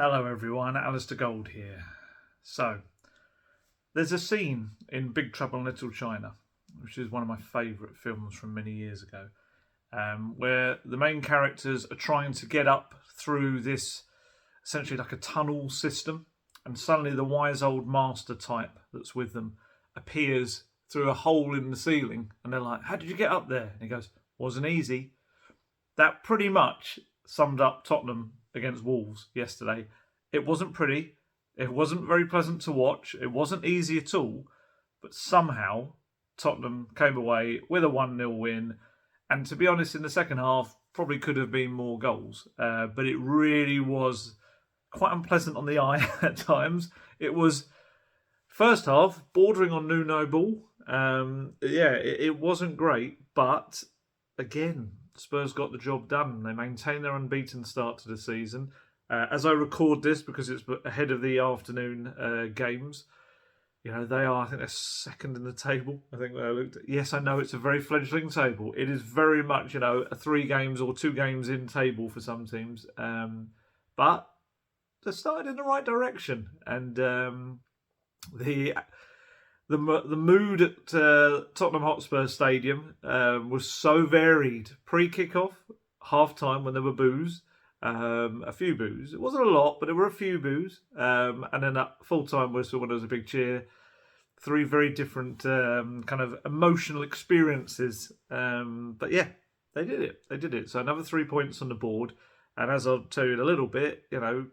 Hello everyone, Alistair Gold here. So, there's a scene in Big Trouble in Little China, which is one of my favourite films from many years ago, where the main characters are trying to get up through this, essentially like a tunnel system, and suddenly the wise old master type that's with them appears through a hole in the ceiling, and they're like, "How did you get up there?" And he goes, "Wasn't easy." That pretty much summed up Tottenham against Wolves yesterday. It wasn't pretty. It wasn't very pleasant to watch. It wasn't easy at all. But somehow Tottenham came away with a 1-0 win. And to be honest, in the second half, probably could have been more goals. But it really was quite unpleasant on the eye at times. It was, first half, bordering on Nuno ball. It wasn't great. But again, Spurs got the job done. They maintained their unbeaten start to the season. As I record this, because it's ahead of the afternoon games, they are, I think they're second in the table. I think when I looked at, yes, I know it's a very fledgling table. It is very much, a 3 games or 2 games in table for some teams. But they started in the right direction. And the mood at Tottenham Hotspur Stadium was so varied. Pre-kickoff, half-time when there were boos, a few boos. It wasn't a lot, but there were a few boos. And then at full-time whistle when there was a big cheer. 3 very different kind of emotional experiences. But yeah, they did it. They did it. So another 3 points on the board. And as I'll tell you in a little bit, they're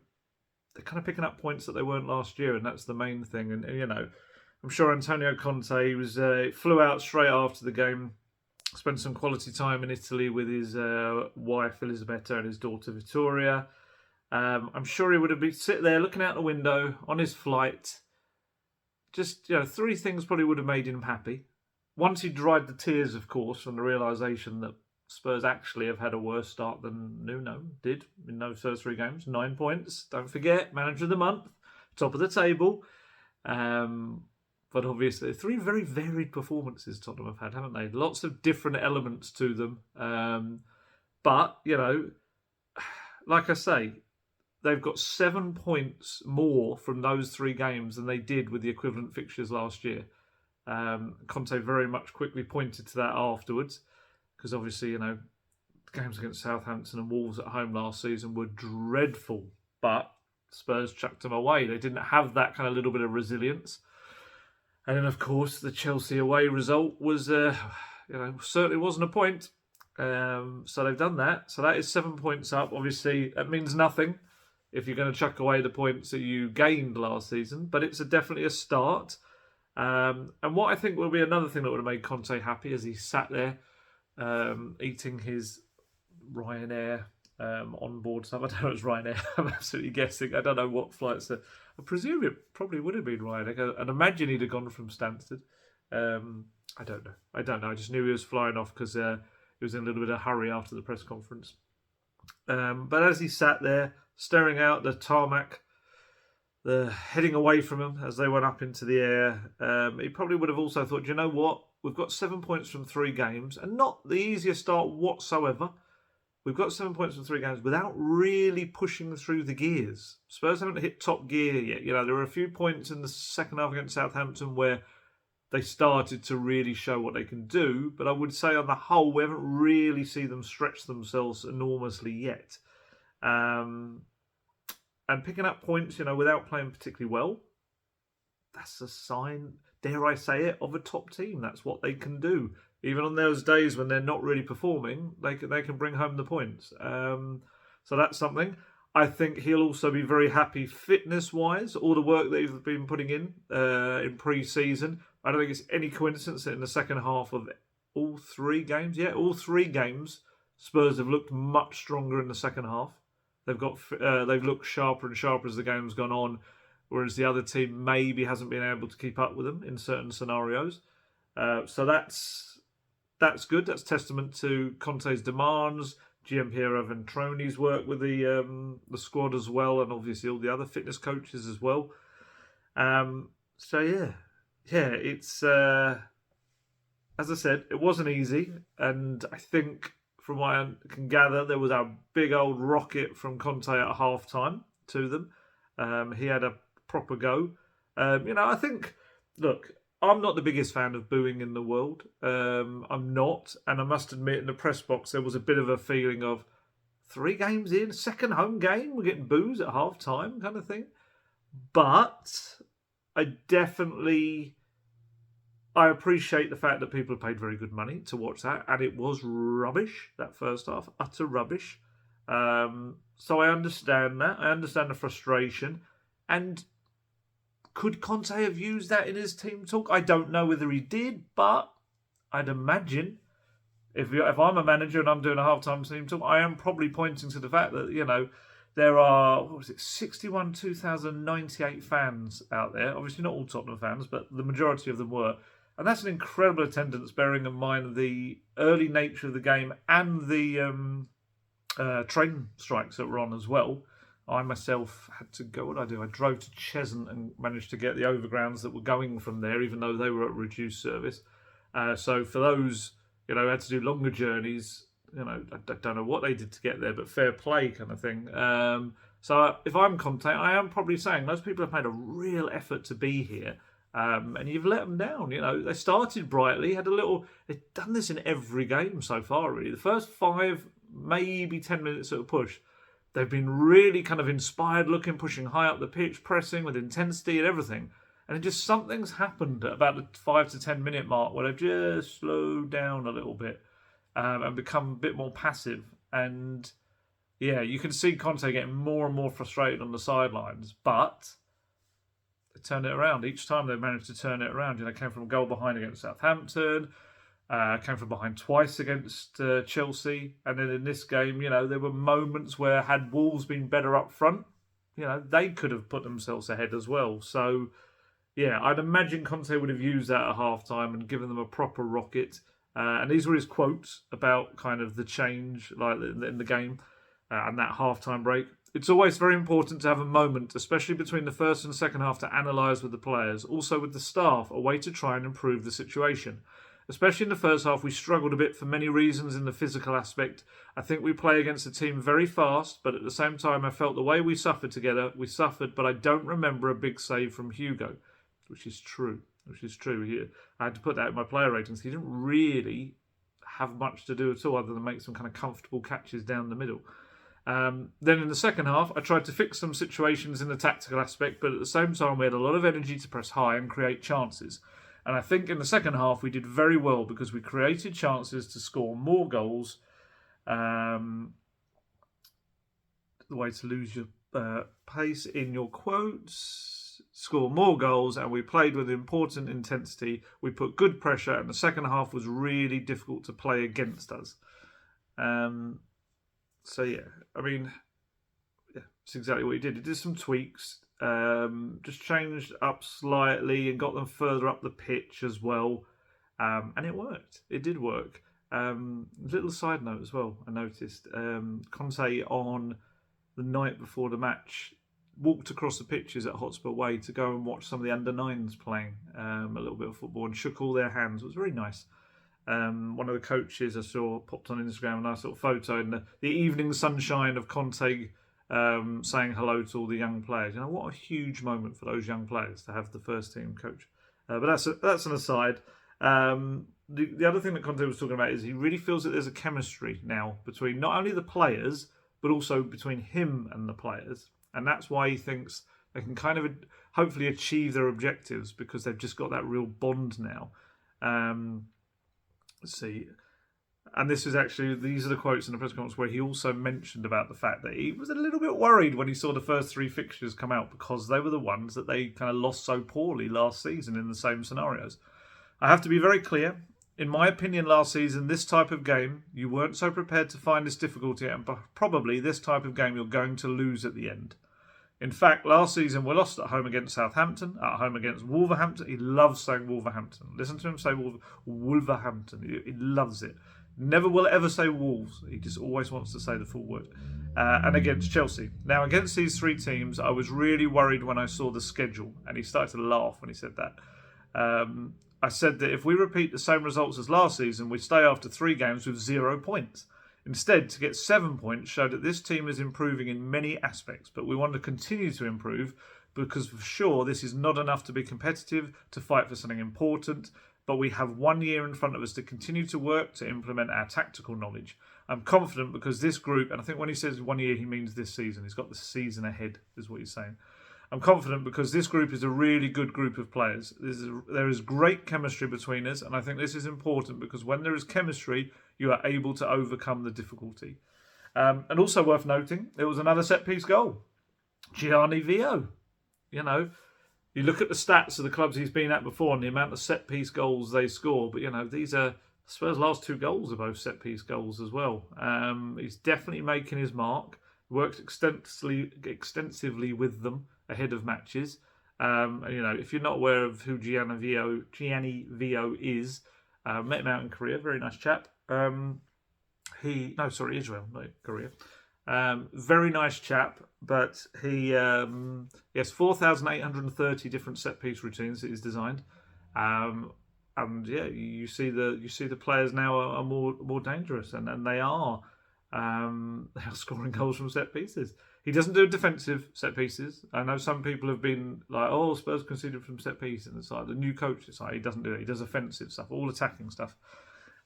kind of picking up points that they weren't last year, and that's the main thing. And I'm sure Antonio Conte flew out straight after the game, spent some quality time in Italy with his wife Elisabetta and his daughter Vittoria. I'm sure he would have been sitting there looking out the window on his flight. Just 3 things probably would have made him happy. Once he dried the tears, of course, from the realisation that Spurs actually have had a worse start than Nuno did in those first 3 games. 9 points. Don't forget, manager of the month, top of the table. But obviously, 3 very varied performances Tottenham have had, haven't they? Lots of different elements to them. But, like I say, they've got 7 points more from those 3 games than they did with the equivalent fixtures last year. Conte very much quickly pointed to that afterwards, because obviously, the games against Southampton and Wolves at home last season were dreadful, but Spurs chucked them away. They didn't have that kind of little bit of resilience. And then, of course, the Chelsea away result was, certainly wasn't a point. So they've done that. So that is 7 points up. Obviously, that means nothing if you're going to chuck away the points that you gained last season. But it's definitely a start. And what I think will be another thing that would have made Conte happy as he sat there eating his Ryanair on-board stuff. I don't know if it's Ryanair. I'm absolutely guessing. I don't know what flights are. I presume it probably would have been Ryanair. I'd imagine he'd have gone from Stansted. I don't know. I just knew he was flying off because he was in a little bit of a hurry after the press conference. But as he sat there, staring out the tarmac, heading away from him as they went up into the air, he probably would have also thought, you know what? We've got 7 points from 3 games, and not the easiest start whatsoever. We've got 7 points from 3 games without really pushing through the gears. Spurs haven't hit top gear yet. There were a few points in the second half against Southampton where they started to really show what they can do. But I would say on the whole, we haven't really seen them stretch themselves enormously yet. And picking up points, without playing particularly well, that's a sign, dare I say it, of a top team. That's what they can do. Even on those days when they're not really performing, they can bring home the points. So that's something. I think he'll also be very happy fitness-wise. All the work they've been putting in pre-season. I don't think it's any coincidence that in the second half of all 3 games, Spurs have looked much stronger in the second half. They've looked sharper and sharper as the game's gone on, whereas the other team maybe hasn't been able to keep up with them in certain scenarios. So that's good. That's testament to Conte's demands, Gianpiero Ventroni's work with the squad as well, and obviously all the other fitness coaches as well. It's as I said, it wasn't easy, and I think from what I can gather, there was a big old rocket from Conte at half time to them. He had a proper go. I think, look, I'm not the biggest fan of booing in the world. I'm not. And I must admit, in the press box, there was a bit of a feeling of 3 games in, second home game, we're getting boos at half time kind of thing. But I appreciate the fact that people have paid very good money to watch that. And it was rubbish, that first half. Utter rubbish. So I understand that. I understand the frustration. And could Conte have used that in his team talk? I don't know whether he did, but I'd imagine if I'm a manager and I'm doing a half-time team talk, I am probably pointing to the fact that, there are, 61,298 fans out there. Obviously not all Tottenham fans, but the majority of them were. And that's an incredible attendance, bearing in mind the early nature of the game and the train strikes that were on as well. I myself had to go. What did I do? I drove to Cheshunt and managed to get the overgrounds that were going from there, even though they were at reduced service. So for those, who had to do longer journeys, I don't know what they did to get there, but fair play kind of thing. So if I'm Conte, I am probably saying those people have made a real effort to be here. And you've let them down. They started brightly, they've done this in every game so far, really. The first 5, maybe 10 minutes of a push, they've been really kind of inspired looking, pushing high up the pitch, pressing with intensity and everything. And something's happened at about the 5 to 10 minute mark where they've just slowed down a little bit and become a bit more passive. And yeah, you can see Conte getting more and more frustrated on the sidelines, but they turned it around. Each time they've managed to turn it around. Came from a goal behind against Southampton, came from behind twice against Chelsea, and then in this game, there were moments where had Wolves been better up front, they could have put themselves ahead as well. So, yeah, I'd imagine Conte would have used that at half-time and given them a proper rocket. And these were his quotes about kind of the change like in the game and that half-time break. It's always very important to have a moment, especially between the first and second half, to analyse with the players, also with the staff, a way to try and improve the situation. Especially in the first half, we struggled a bit for many reasons in the physical aspect. I think we play against a team very fast, but at the same time, I felt the way we suffered together, but I don't remember a big save from Hugo, which is true. I had to put that in my player ratings. He didn't really have much to do at all other than make some kind of comfortable catches down the middle. Then in the second half, I tried to fix some situations in the tactical aspect, but at the same time, we had a lot of energy to press high and create chances. And I think in the second half, we did very well because we created chances to score more goals. The way to lose your pace in your quotes. Score more goals, and we played with important intensity. We put good pressure, and the second half was really difficult to play against us. So yeah, it's exactly what he did. He did some tweaks, just changed up slightly and got them further up the pitch as well, and it worked. It did work. Little side note as well, I noticed Conte on the night before the match walked across the pitches at Hotspur Way to go and watch some of the under-9s playing a little bit of football and shook all their hands. It was very nice. One of the coaches I saw popped on Instagram a nice little photo in the evening sunshine of Conte saying hello to all the young players. What a huge moment for those young players to have the first team coach. But that's an aside. The other thing that Conte was talking about is he really feels that there's a chemistry now between not only the players, but also between him and the players. And that's why he thinks they can kind of hopefully achieve their objectives because they've just got that real bond now. Let's see. And these are the quotes in the press conference where he also mentioned about the fact that he was a little bit worried when he saw the first 3 fixtures come out because they were the ones that they kind of lost so poorly last season in the same scenarios. I have to be very clear. In my opinion, last season, this type of game, you weren't so prepared to find this difficulty, and probably this type of game you're going to lose at the end. In fact, last season we lost at home against Southampton, at home against Wolverhampton. He loves saying Wolverhampton. Listen to him say Wolverhampton. He loves it. Never will ever say Wolves. He just always wants to say the full word. And against Chelsea. Now, against these 3 teams, I was really worried when I saw the schedule, and he started to laugh when he said that. I said that if we repeat the same results as last season, we stay after 3 games with 0 points. Instead, to get 7 points showed that this team is improving in many aspects, but we want to continue to improve because for sure this is not enough to be competitive, to fight for something important, but we have 1 year in front of us to continue to work to implement our tactical knowledge. I'm confident because this group, and I think when he says 1 year, he means this season. He's got the season ahead, is what he's saying. I'm confident because this group is a really good group of players. There is great chemistry between us, and I think this is important because when there is chemistry, you are able to overcome the difficulty. And also worth noting, there was another set-piece goal. Gianni Vio. You know, you look at the stats of the clubs he's been at before and the amount of set-piece goals they score, but, you know, these are Spurs' last 2 goals are both set-piece goals as well. He's definitely making his mark. Worked extensively with them ahead of matches. You know, if you're not aware of who Gianni Vio is, met him out in Korea. Very nice chap. Israel, not Korea. Very nice chap, but he has 4,830 different set piece routines that he's designed. And yeah, you see the players now are more dangerous, and they are scoring goals from set pieces. He doesn't do defensive set pieces. I know some people have been like, "Oh, Spurs conceded from set pieces," and it's like the new coach is like, he doesn't do it. He does offensive stuff, all attacking stuff,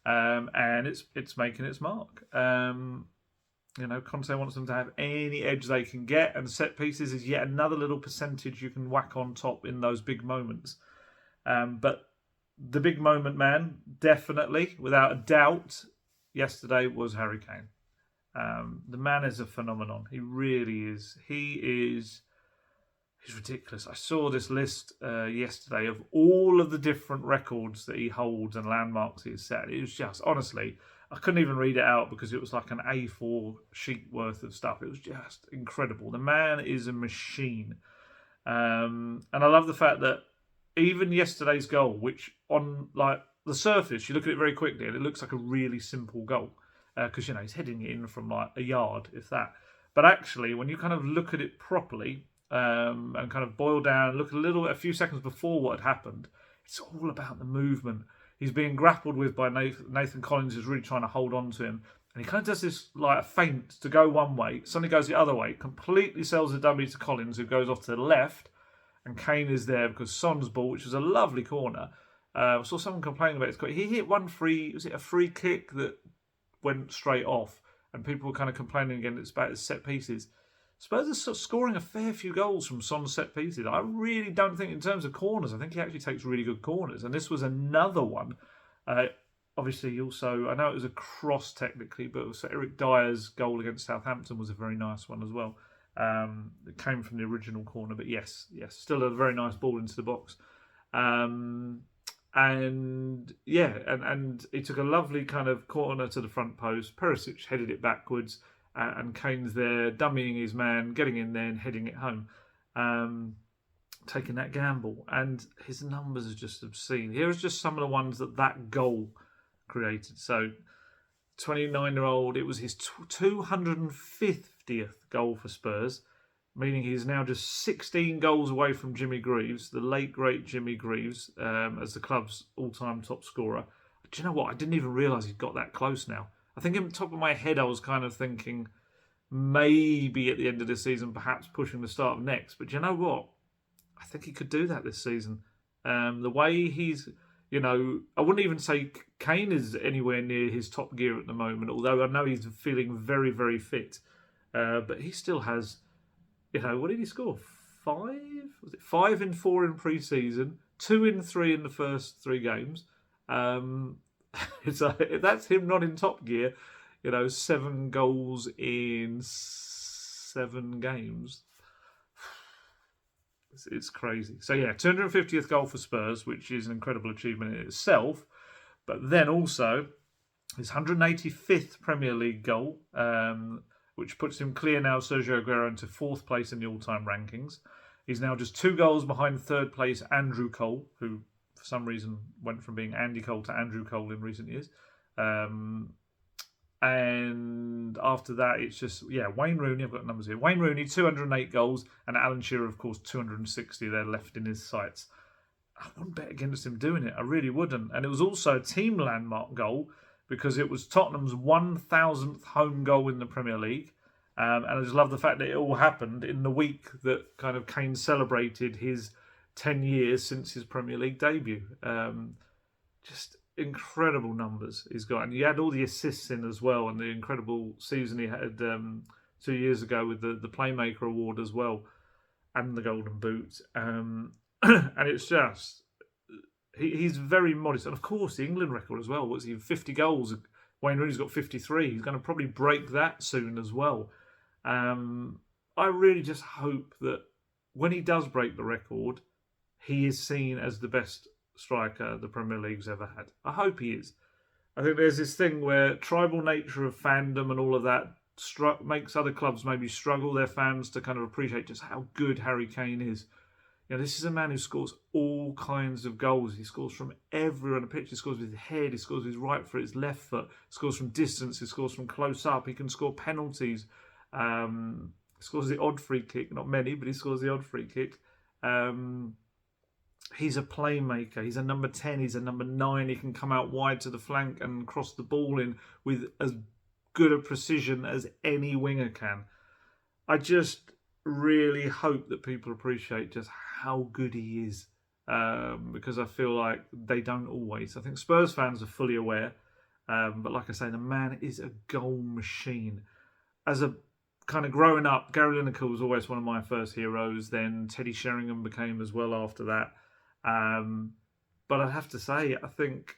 and it's making its mark. You know, Conte wants them to have any edge they can get, and set pieces is yet another little percentage you can whack on top in those big moments. But the big moment, man, definitely, without a doubt, yesterday was Harry Kane. The man is a phenomenon. He really is. He's ridiculous. I saw this list yesterday of all of the different records that he holds and landmarks he's set. It was just, honestly, I couldn't even read it out because it was like an A4 sheet worth of stuff. It was just incredible. The man is a machine. And I love the fact that even yesterday's goal, which on like the surface, you look at it very quickly and it looks like a really simple goal. Because, you know, he's heading it in from like a yard, if that. But actually, when you kind of look at it properly and kind of boil down, look a few seconds before what had happened, it's all about the movement. He's being grappled with by Nathan Collins, who's really trying to hold on to him. And he kind of does this like a feint to go one way, suddenly goes the other way, completely sells the dummy to Collins, who goes off to the left. And Kane is there because Son's ball, which was a lovely corner. I saw someone complaining about it. He hit was it a free kick that went straight off, and people were kind of complaining again about his set pieces. Spurs are scoring a fair few goals from Son's set pieces. I really don't think, in terms of corners, I think he actually takes really good corners, and this was another one. Obviously, also, I know it was a cross technically, but also Eric Dyer's goal against Southampton was a very nice one as well. It came from the original corner, but yes, still a very nice ball into the box. And he took a lovely kind of corner to the front post. Perisic headed it backwards, and Kane's there, dummying his man, getting in there and heading it home, taking that gamble. And his numbers are just obscene. Here is just some of the ones that goal created. So, 29-year-old, it was his 250th goal for Spurs, meaning he's now just 16 goals away from Jimmy Greaves, the late, great Jimmy Greaves, as the club's all-time top scorer. Do you know what? I didn't even realise he'd got that close now. I think in the top of my head, I was kind of thinking maybe at the end of this season, perhaps pushing the start of next. But do you know what? I think he could do that this season. The way he's, you know, I wouldn't even say Kane is anywhere near his top gear at the moment, although I know he's feeling very, very fit. But he still has... You know, what did he score? 5? Was it 5 in 4 in pre-season? 2 in 3 in the first 3 games. It's that's him not in top gear. You know, 7 goals in 7 games. It's crazy. So yeah, 250th goal for Spurs, which is an incredible achievement in itself. But then also his 185th Premier League goal. Which puts him clear now, Sergio Aguero, into 4th place in the all-time rankings. He's now just 2 goals behind 3rd place Andrew Cole, who for some reason went from being Andy Cole to Andrew Cole in recent years. And after that, it's just, Wayne Rooney, I've got numbers here. Wayne Rooney, 208 goals, and Alan Shearer, of course, 260 there left in his sights. I wouldn't bet against him doing it. I really wouldn't. And it was also a team landmark goal, because it was Tottenham's 1,000th home goal in the Premier League. And I just love the fact that it all happened in the week that kind of Kane celebrated his 10 years since his Premier League debut. Just incredible numbers he's got. And he had all the assists in as well, and the incredible season he had 2 years ago with the Playmaker Award as well, and the Golden Boot. And it's just, he's very modest. And of course, the England record as well. What's he, 50 goals? Wayne Rooney's got 53. He's going to probably break that soon as well. I really just hope that when he does break the record, he is seen as the best striker the Premier League's ever had. I hope he is. I think there's this thing where tribal nature of fandom and all of that makes other clubs maybe struggle their fans to kind of appreciate just how good Harry Kane is. You know, this is a man who scores all kinds of goals. He scores from everywhere on the pitch. He scores with his head. He scores with his right foot, his left foot. He scores from distance. He scores from close up. He can score penalties. He scores the odd free kick. Not many, but he scores the odd free kick. He's a playmaker. He's a number 10. He's a number 9. He can come out wide to the flank and cross the ball in with as good a precision as any winger can. I just really hope that people appreciate just how good he is, because I feel like they don't always. I think Spurs fans are fully aware, but like I say, the man is a goal machine. As a kind of growing up, Gary Lineker was always one of my first heroes. Then Teddy Sheringham became as well after that. But I'd have to say, I think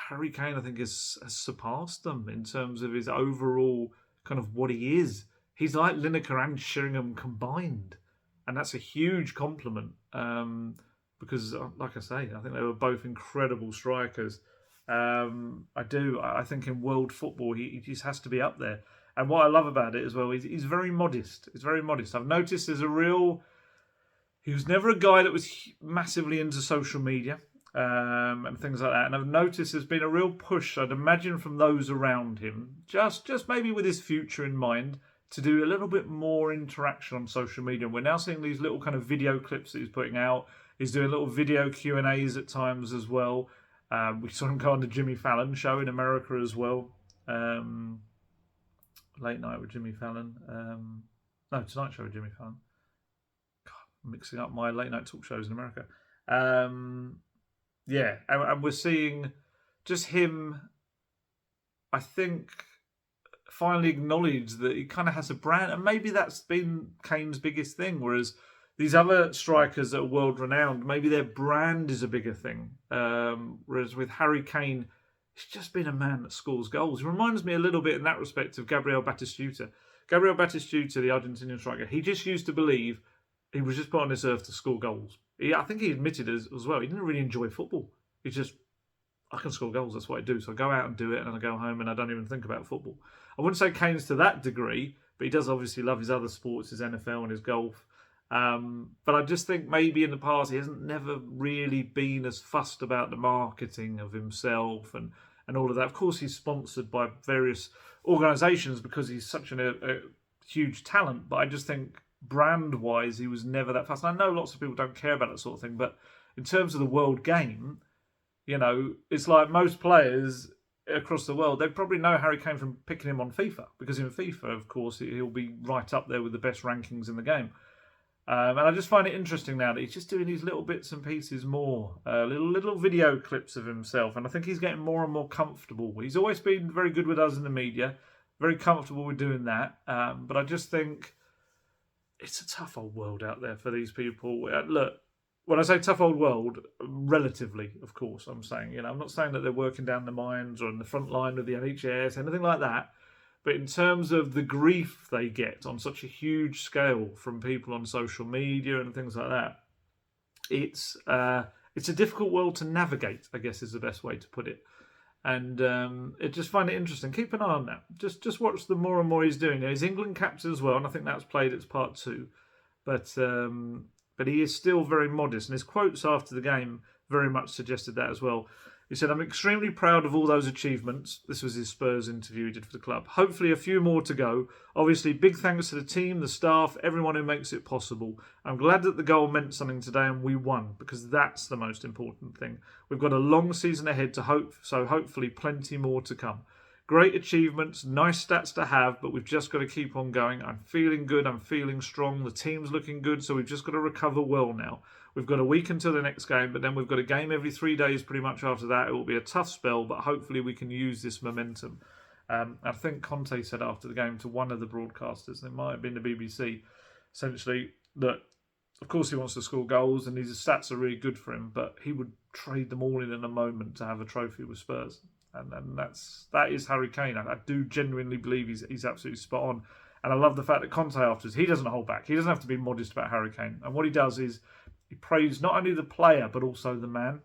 Harry Kane, has surpassed them in terms of his overall kind of what he is. He's like Lineker and Sheringham combined. And that's a huge compliment. Because, like I say, I think they were both incredible strikers. I think in world football, he just has to be up there. And what I love about it as well is he's very modest. He's very modest. I've noticed he was never a guy that was massively into social media and things like that. And I've noticed there's been a real push, I'd imagine, from those around him, just maybe with his future in mind, to do a little bit more interaction on social media. And we're now seeing these little kind of video clips that he's putting out. He's doing little video Q&As at times as well. We saw him go on the Jimmy Fallon show in America as well. Late Night with Jimmy Fallon. Tonight Show with Jimmy Fallon. God, I'm mixing up my late night talk shows in America. And we're seeing just him, I think, finally acknowledge that he kind of has a brand, and maybe that's been Kane's biggest thing, whereas these other strikers that are world-renowned, maybe their brand is a bigger thing. Whereas with Harry Kane, he's just been a man that scores goals. He reminds me a little bit in that respect of Gabriel Batistuta. Gabriel Batistuta, the Argentinian striker, he just used to believe he was just put on this earth to score goals. I think he admitted as well, he didn't really enjoy football. He just, I can score goals, that's what I do. So I go out and do it, and I go home and I don't even think about football. I wouldn't say Kane's to that degree, but he does obviously love his other sports, his NFL and his golf. But I just think maybe in the past he hasn't never really been as fussed about the marketing of himself and all of that. Of course, he's sponsored by various organisations because he's such a huge talent. But I just think brand-wise, he was never that fussed. And I know lots of people don't care about that sort of thing, but in terms of the world game, you know, it's like most players across the world, they probably know Harry Kane from picking him on FIFA, because in FIFA, of course, he'll be right up there with the best rankings in the game. And I just find it interesting now that he's just doing these little bits and pieces more, little video clips of himself, and I think he's getting more and more comfortable. He's always been very good with us in the media, very comfortable with doing that, but I just think it's a tough old world out there for these people. Look, when I say tough old world, relatively, of course, I'm saying, I'm not saying that they're working down the mines or in the front line of the NHS, anything like that. But in terms of the grief they get on such a huge scale from people on social media and things like that, it's a difficult world to navigate, I guess is the best way to put it. And I just find it interesting. Keep an eye on that. Just watch the more and more he's doing. He's England captain as well, and I think that's played its part too. But he is still very modest, and his quotes after the game very much suggested that as well. He said, "I'm extremely proud of all those achievements." This was his Spurs interview he did for the club. "Hopefully a few more to go. Obviously, big thanks to the team, the staff, everyone who makes it possible. I'm glad that the goal meant something today and we won, because that's the most important thing. We've got a long season ahead to hope, so hopefully plenty more to come. Great achievements, nice stats to have, but we've just got to keep on going. I'm feeling good, I'm feeling strong, the team's looking good, so we've just got to recover well now. We've got a week until the next game, but then we've got a game every 3 days pretty much after that. It will be a tough spell, but hopefully we can use this momentum." I think Conte said after the game to one of the broadcasters, it might have been the BBC, essentially that of course he wants to score goals and his stats are really good for him, but he would trade them all in a moment to have a trophy with Spurs. And that is Harry Kane. I do genuinely believe he's absolutely spot on. And I love the fact that Conte afterwards, he doesn't hold back. He doesn't have to be modest about Harry Kane. And what he does is he praised not only the player, but also the man.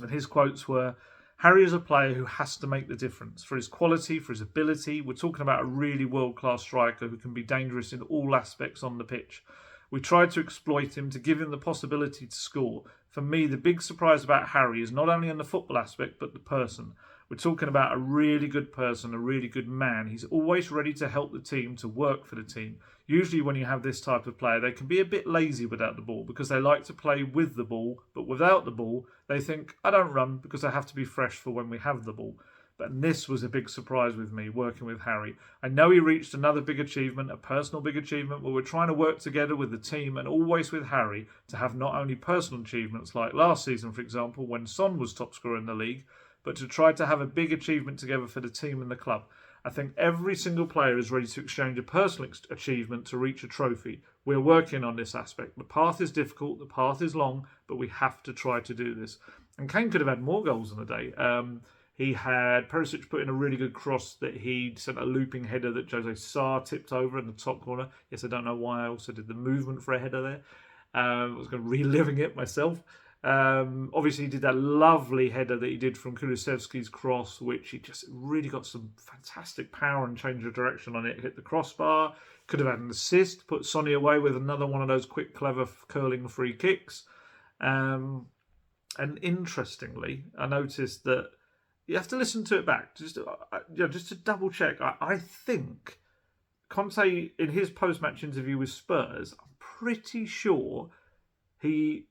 And his quotes were, "Harry is a player who has to make the difference. For his quality, for his ability. We're talking about a really world-class striker who can be dangerous in all aspects on the pitch. We tried to exploit him, to give him the possibility to score. For me, the big surprise about Harry is not only in the football aspect, but the person. We're talking about a really good person, a really good man. He's always ready to help the team, to work for the team. Usually when you have this type of player, they can be a bit lazy without the ball because they like to play with the ball, but without the ball, they think, I don't run because I have to be fresh for when we have the ball." But this was a big surprise with me, working with Harry. "I know he reached another big achievement, a personal big achievement, but we're trying to work together with the team and always with Harry to have not only personal achievements like last season, for example, when Son was top scorer in the league, but to try to have a big achievement together for the team and the club. I think every single player is ready to exchange a personal achievement to reach a trophy. We're working on this aspect. The path is difficult, the path is long, but we have to try to do this." And Kane could have had more goals on the day. He had Perisic put in a really good cross that he sent a looping header that Jose Sarr tipped over in the top corner. Yes, I don't know why I also did the movement for a header there. I was going to reliving it myself. Obviously, he did that lovely header that he did from Kulusevski's cross, which he just really got some fantastic power and change of direction on it. Hit the crossbar. Could have had an assist. Put Sonny away with another one of those quick, clever curling free kicks. And interestingly, I noticed that you have to listen to it back just to double check. I think Conte, in his post-match interview with Spurs, I'm pretty sure he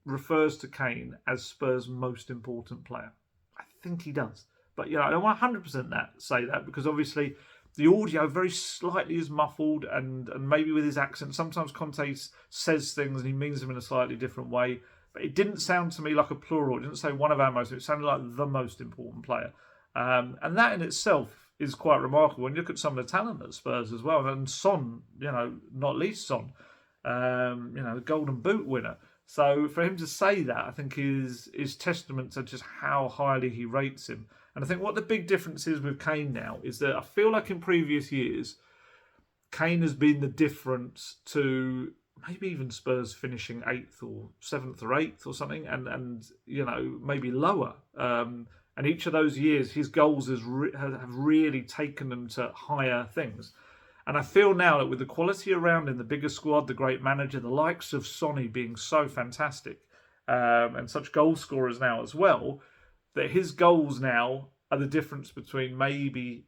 refers to Kane as Spurs' most important player. I think he does. But I don't want 100% say that because obviously the audio very slightly is muffled and maybe with his accent. Sometimes Conte says things and he means them in a slightly different way. But it didn't sound to me like a plural. It didn't say one of our most. It sounded like the most important player. And that in itself is quite remarkable. When you look at some of the talent at Spurs as well. And Son, not least Son, the Golden Boot winner. So for him to say that, I think is testament to just how highly he rates him. And I think what the big difference is with Kane now is that I feel like in previous years, Kane has been the difference to maybe even Spurs finishing 8th or 7th or 8th or something, and maybe lower. And each of those years, his goals have really taken them to higher things. And I feel now that with the quality around him, the bigger squad, the great manager, the likes of Sonny being so fantastic, and such goal scorers now as well, that his goals now are the difference between maybe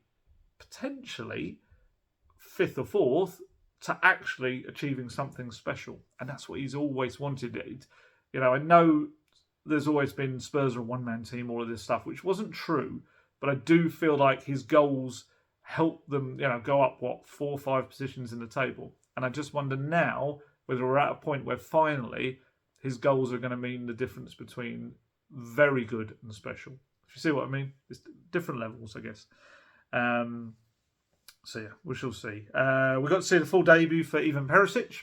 potentially 5th or 4th to actually achieving something special. And that's what he's always wanted. I know there's always been Spurs are a one-man team, all of this stuff, which wasn't true, but I do feel like his goals help them, go up, 4 or 5 positions in the table. And I just wonder now whether we're at a point where finally his goals are going to mean the difference between very good and special. If you see what I mean? It's different levels, I guess. So yeah, we shall see. We got to see the full debut for Ivan Perisic,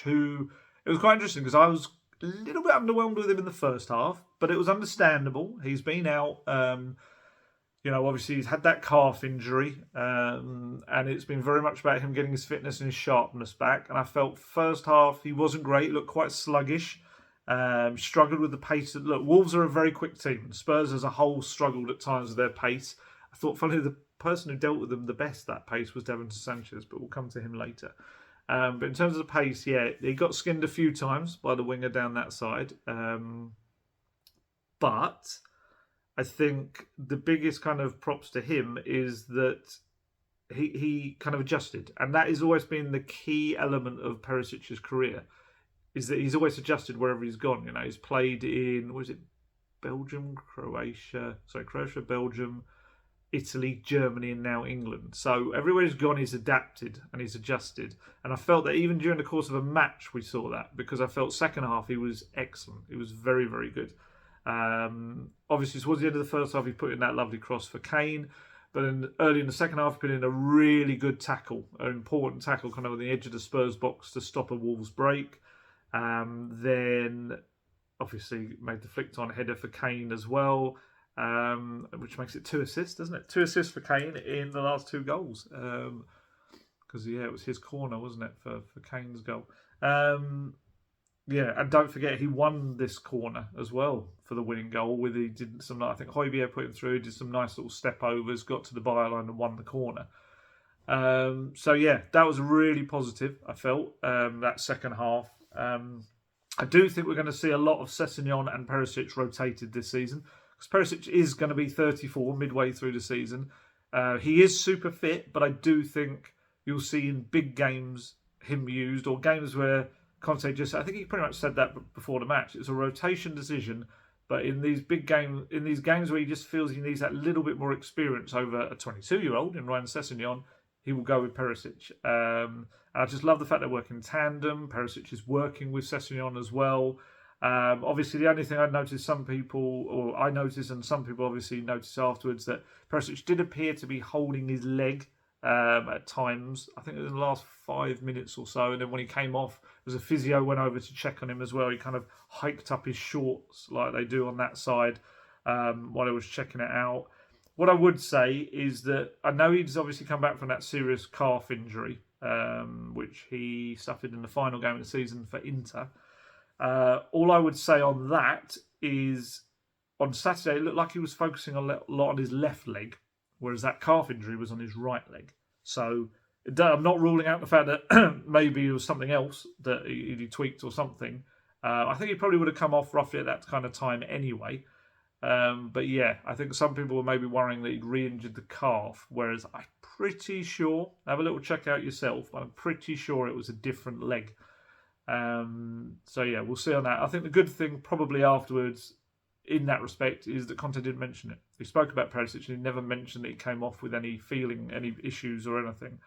who it was quite interesting because I was a little bit underwhelmed with him in the first half, but it was understandable. He's been out. Obviously he's had that calf injury, and it's been very much about him getting his fitness and his sharpness back. And I felt first half he wasn't great, looked quite sluggish, struggled with the pace. Look, Wolves are a very quick team. Spurs as a whole struggled at times with their pace. I thought, funny, the person who dealt with them the best that pace was Davinson Sanchez, but we'll come to him later. But in terms of the pace, yeah, he got skinned a few times by the winger down that side. But But I think the biggest kind of props to him is that he kind of adjusted. And that has always been the key element of Perisic's career, is that he's always adjusted wherever he's gone. He's played in, was it Belgium, Croatia, Belgium, Italy, Germany, and now England. So everywhere he's gone, he's adapted and he's adjusted. And I felt that even during the course of a match, we saw that, because I felt second half he was excellent. He was very, very good. Obviously, towards the end of the first half, he put in that lovely cross for Kane. But then early in the second half, he put in a really good tackle, an important tackle kind of on the edge of the Spurs box to stop a Wolves break. Then obviously made the flicked-on header for Kane as well, which makes it 2 assists, doesn't it? 2 assists for Kane in the last 2 goals. Because, it was his corner, wasn't it, for Kane's goal. And don't forget, he won this corner as well for the winning goal. He did some, I think Højbjerg put him through, did some nice little step overs, got to the byline and won the corner. That was really positive, I felt, that second half. I do think we're going to see a lot of Sessegnon and Perisic rotated this season, because Perisic is going to be 34 midway through the season. He is super fit, but I do think you'll see in big games him used, or games where Conte I think he pretty much said that before the match. It's a rotation decision, but in these big games, in these games where he just feels he needs that little bit more experience over a 22-year-old in Ryan Sessegnon, he will go with Perisic. And I just love the fact they work in tandem. Perisic is working with Sessegnon as well. Obviously, the only thing I noticed and some people obviously noticed afterwards, that Perisic did appear to be holding his leg at times. I think it was in the last 5 minutes or so. And then when he came off, there was a physio went over to check on him as well. He kind of hiked up his shorts like they do on that side while he was checking it out. What I would say is that I know he's obviously come back from that serious calf injury, which he suffered in the final game of the season for Inter. All I would say on that is on Saturday, it looked like he was focusing a lot on his left leg, whereas that calf injury was on his right leg. So I'm not ruling out the fact that maybe it was something else that he tweaked or something. I think he probably would have come off roughly at that kind of time anyway. But yeah, I think some people were maybe worrying that he'd re-injured the calf, whereas I'm pretty sure, have a little check out yourself, but I'm pretty sure it was a different leg. We'll see on that. I think the good thing probably afterwards in that respect is that Conte didn't mention it. He spoke about Perisic and he never mentioned that he came off with any issues or anything.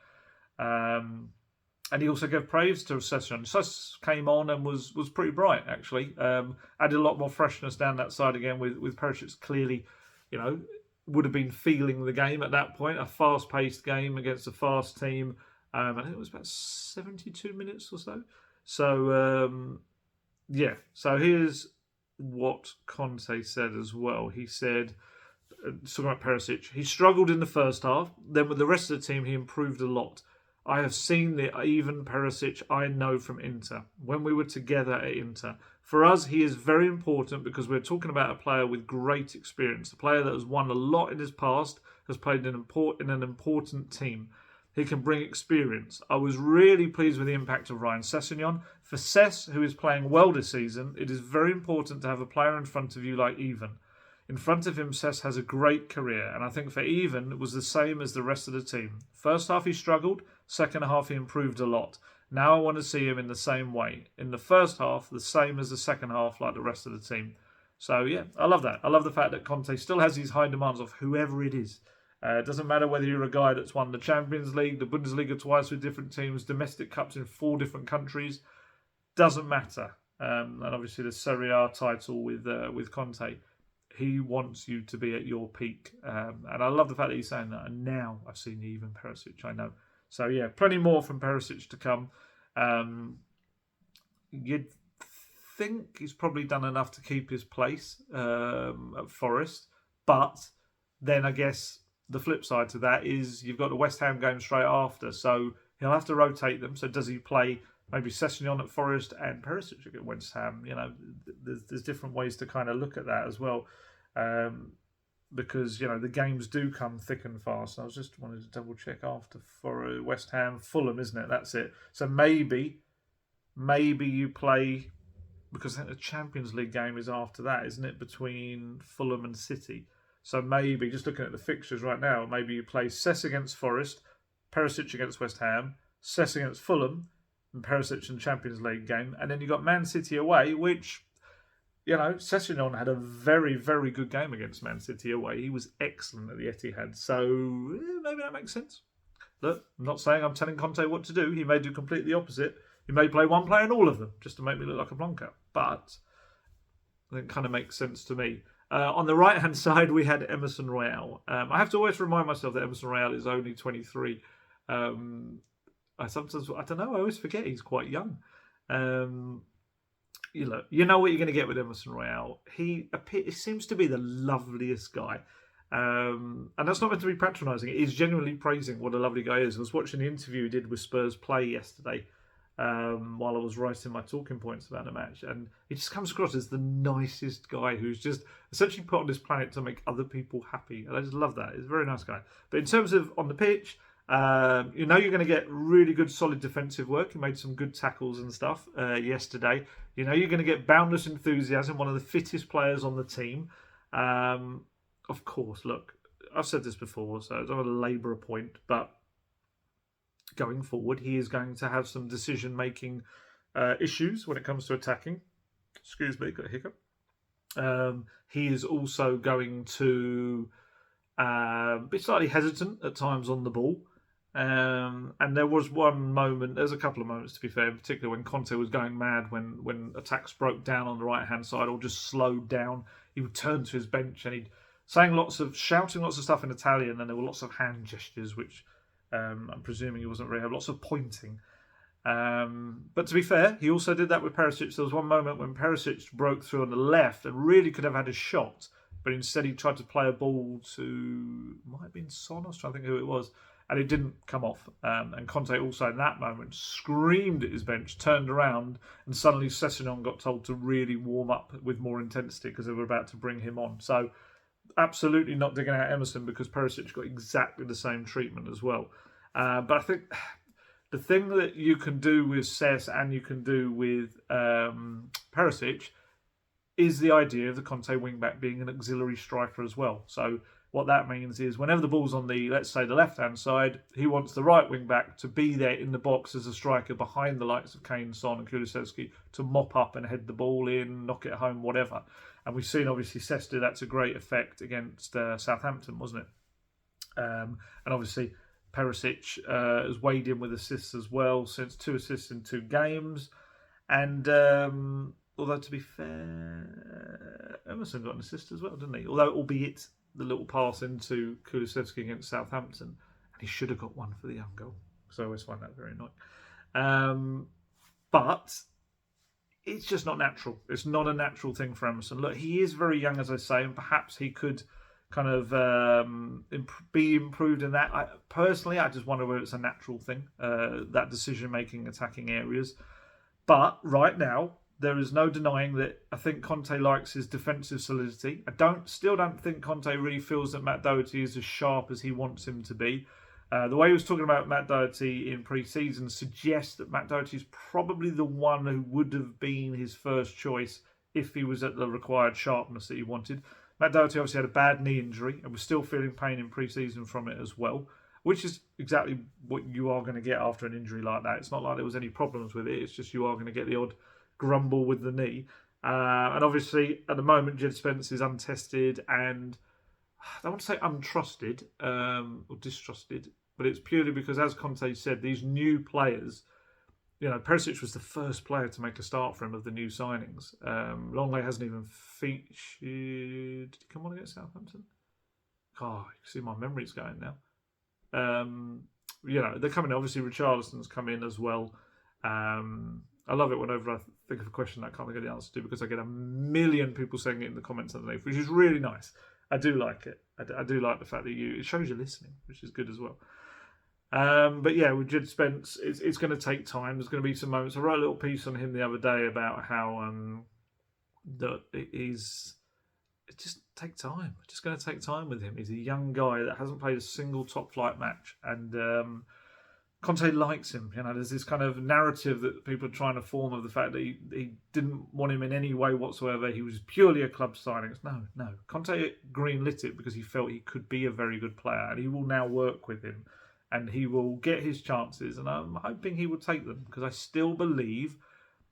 And he also gave praise to Sessegnon. Sess came on and was pretty bright, actually. Added a lot more freshness down that side again with Perisic clearly, would have been feeling the game at that point. A fast-paced game against a fast team. I think it was about 72 minutes or so. So here's what Conte said as well. He said, talking about Perisic, he struggled in the first half. Then with the rest of the team, he improved a lot. I have seen the even Perisic I know from Inter, when we were together at Inter. For us, he is very important because we're talking about a player with great experience, a player that has won a lot in his past, has played in an important team. He can bring experience. I was really pleased with the impact of Ryan Sessegnon. For Sess, who is playing well this season, it is very important to have a player in front of you like Even. In front of him, Sess has a great career, and I think for Even, it was the same as the rest of the team. First half he struggled, second half he improved a lot. Now I want to see him in the same way. In the first half, the same as the second half, like the rest of the team. So yeah, I love that. I love the fact that Conte still has these high demands of whoever it is. It doesn't matter whether you're a guy that's won the Champions League, the Bundesliga twice with different teams, domestic cups in 4 different countries. Doesn't matter. And obviously the Serie A title with Conte. He wants you to be at your peak. And I love the fact that he's saying that. And now I've seen even Perisic, I know. So yeah, plenty more from Perisic to come. You'd think he's probably done enough to keep his place at Forest. But then I guess the flip side to that is you've got the West Ham game straight after. So he'll have to rotate them. So does he play maybe Sessegnon at Forest and Perisic at West Ham? There's different ways to kind of look at that as well. Because, the games do come thick and fast. I was just wanted to double check after for West Ham, Fulham, isn't it? That's it. So maybe you play because I think the Champions League game is after that, isn't it, between Fulham and City? So maybe, just looking at the fixtures right now, maybe you play Cesc against Forest, Perisic against West Ham, Cesc against Fulham, and Perisic in the Champions League game. And then you got Man City away, which, Sessegnon had a very, very good game against Man City away. He was excellent at the Etihad. So maybe that makes sense. Look, I'm not saying I'm telling Conte what to do. He may do completely the opposite. He may play one player in all of them just to make me look like a plonker. But it kind of makes sense to me. On the right-hand side, we had Emerson Royale. I have to always remind myself that Emerson Royale is only 23. I always forget he's quite young. You know what you're going to get with Emerson Royale. He seems to be the loveliest guy. And that's not meant to be patronising. It is genuinely praising what a lovely guy is. I was watching the interview he did with Spurs Play yesterday while I was writing my talking points about the match. And he just comes across as the nicest guy who's just essentially put on this planet to make other people happy. And I just love that. He's a very nice guy. But in terms of on the pitch, you're going to get really good, solid defensive work. He made some good tackles and stuff yesterday. You're going to get boundless enthusiasm, one of the fittest players on the team. Of course, look, I've said this before, so I don't want to labour a point, but going forward, he is going to have some decision-making issues when it comes to attacking. Excuse me, got a hiccup. He is also going to be slightly hesitant at times on the ball. And there was there's a couple of moments to be fair, in particular when Conte was going mad when attacks broke down on the right-hand side or just slowed down. He would turn to his bench and he'd shouting lots of stuff in Italian, and there were lots of hand gestures, which I'm presuming he wasn't really, lots of pointing. But to be fair, he also did that with Perisic. There was one moment when Perisic broke through on the left and really could have had a shot, but instead he tried to play a ball to, might have been Son, I was trying to think who it was, and it didn't come off. And Conte also in that moment screamed at his bench, turned around, and suddenly Sessegnon got told to really warm up with more intensity because they were about to bring him on. So absolutely not digging out Emerson, because Perisic got exactly the same treatment as well. But I think the thing that you can do with Cesc and you can do with Perisic is the idea of the Conte wing-back being an auxiliary striker as well. So what that means is whenever the ball's on the, let's say, the left-hand side, he wants the right wing-back to be there in the box as a striker behind the likes of Kane, Son and Kulusevski to mop up and head the ball in, knock it home, whatever. And we've seen, obviously, Cesc do that to great effect against Southampton, wasn't it? And obviously, Perisic has weighed in with assists as well, since 2 assists in 2 games. And although, to be fair, Emerson got an assist as well, didn't he? Although, albeit the little pass into Kulusevski against Southampton, and he should have got one for the young goal. So I always find that very annoying. But it's just not natural. It's not a natural thing for Emerson. Look, he is very young, as I say, and perhaps he could kind of be improved in that. Personally, I just wonder whether it's a natural thing, that decision-making, attacking areas. But right now, there is no denying that I think Conte likes his defensive solidity. Still don't think Conte really feels that Matt Doherty is as sharp as he wants him to be. The way he was talking about Matt Doherty in pre-season suggests that Matt Doherty is probably the one who would have been his first choice if he was at the required sharpness that he wanted. Matt Doherty obviously had a bad knee injury and was still feeling pain in pre-season from it as well, which is exactly what you are going to get after an injury like that. It's not like there was any problems with it. It's just you are going to get the odd grumble with the knee. And obviously, at the moment, Jed Spence is untested and I don't want to say untrusted or distrusted, but it's purely because, as Conte said, these new players, Perisic was the first player to make a start for him of the new signings. Longley hasn't even featured. Did he come on against Southampton? Oh, you can see my memory's going now. They're coming in. Obviously, Richarlison's come in as well. I love it whenever I think of a question that I can't think of the answer to, because I get a million people saying it in the comments underneath, which is really nice. I do like it. I do like the fact that it shows you're listening, which is good as well. But yeah, with Jed Spence, it's going to take time. There's going to be some moments. I wrote a little piece on him the other day about how that it just take time. It's just going to take time with him. He's a young guy that hasn't played a single top flight match, and Conte likes him. There's this kind of narrative that people are trying to form of the fact that he didn't want him in any way whatsoever. He was purely a club signing. No. Conte greenlit it because he felt he could be a very good player, and he will now work with him, and he will get his chances. And I'm hoping he will take them, because I still believe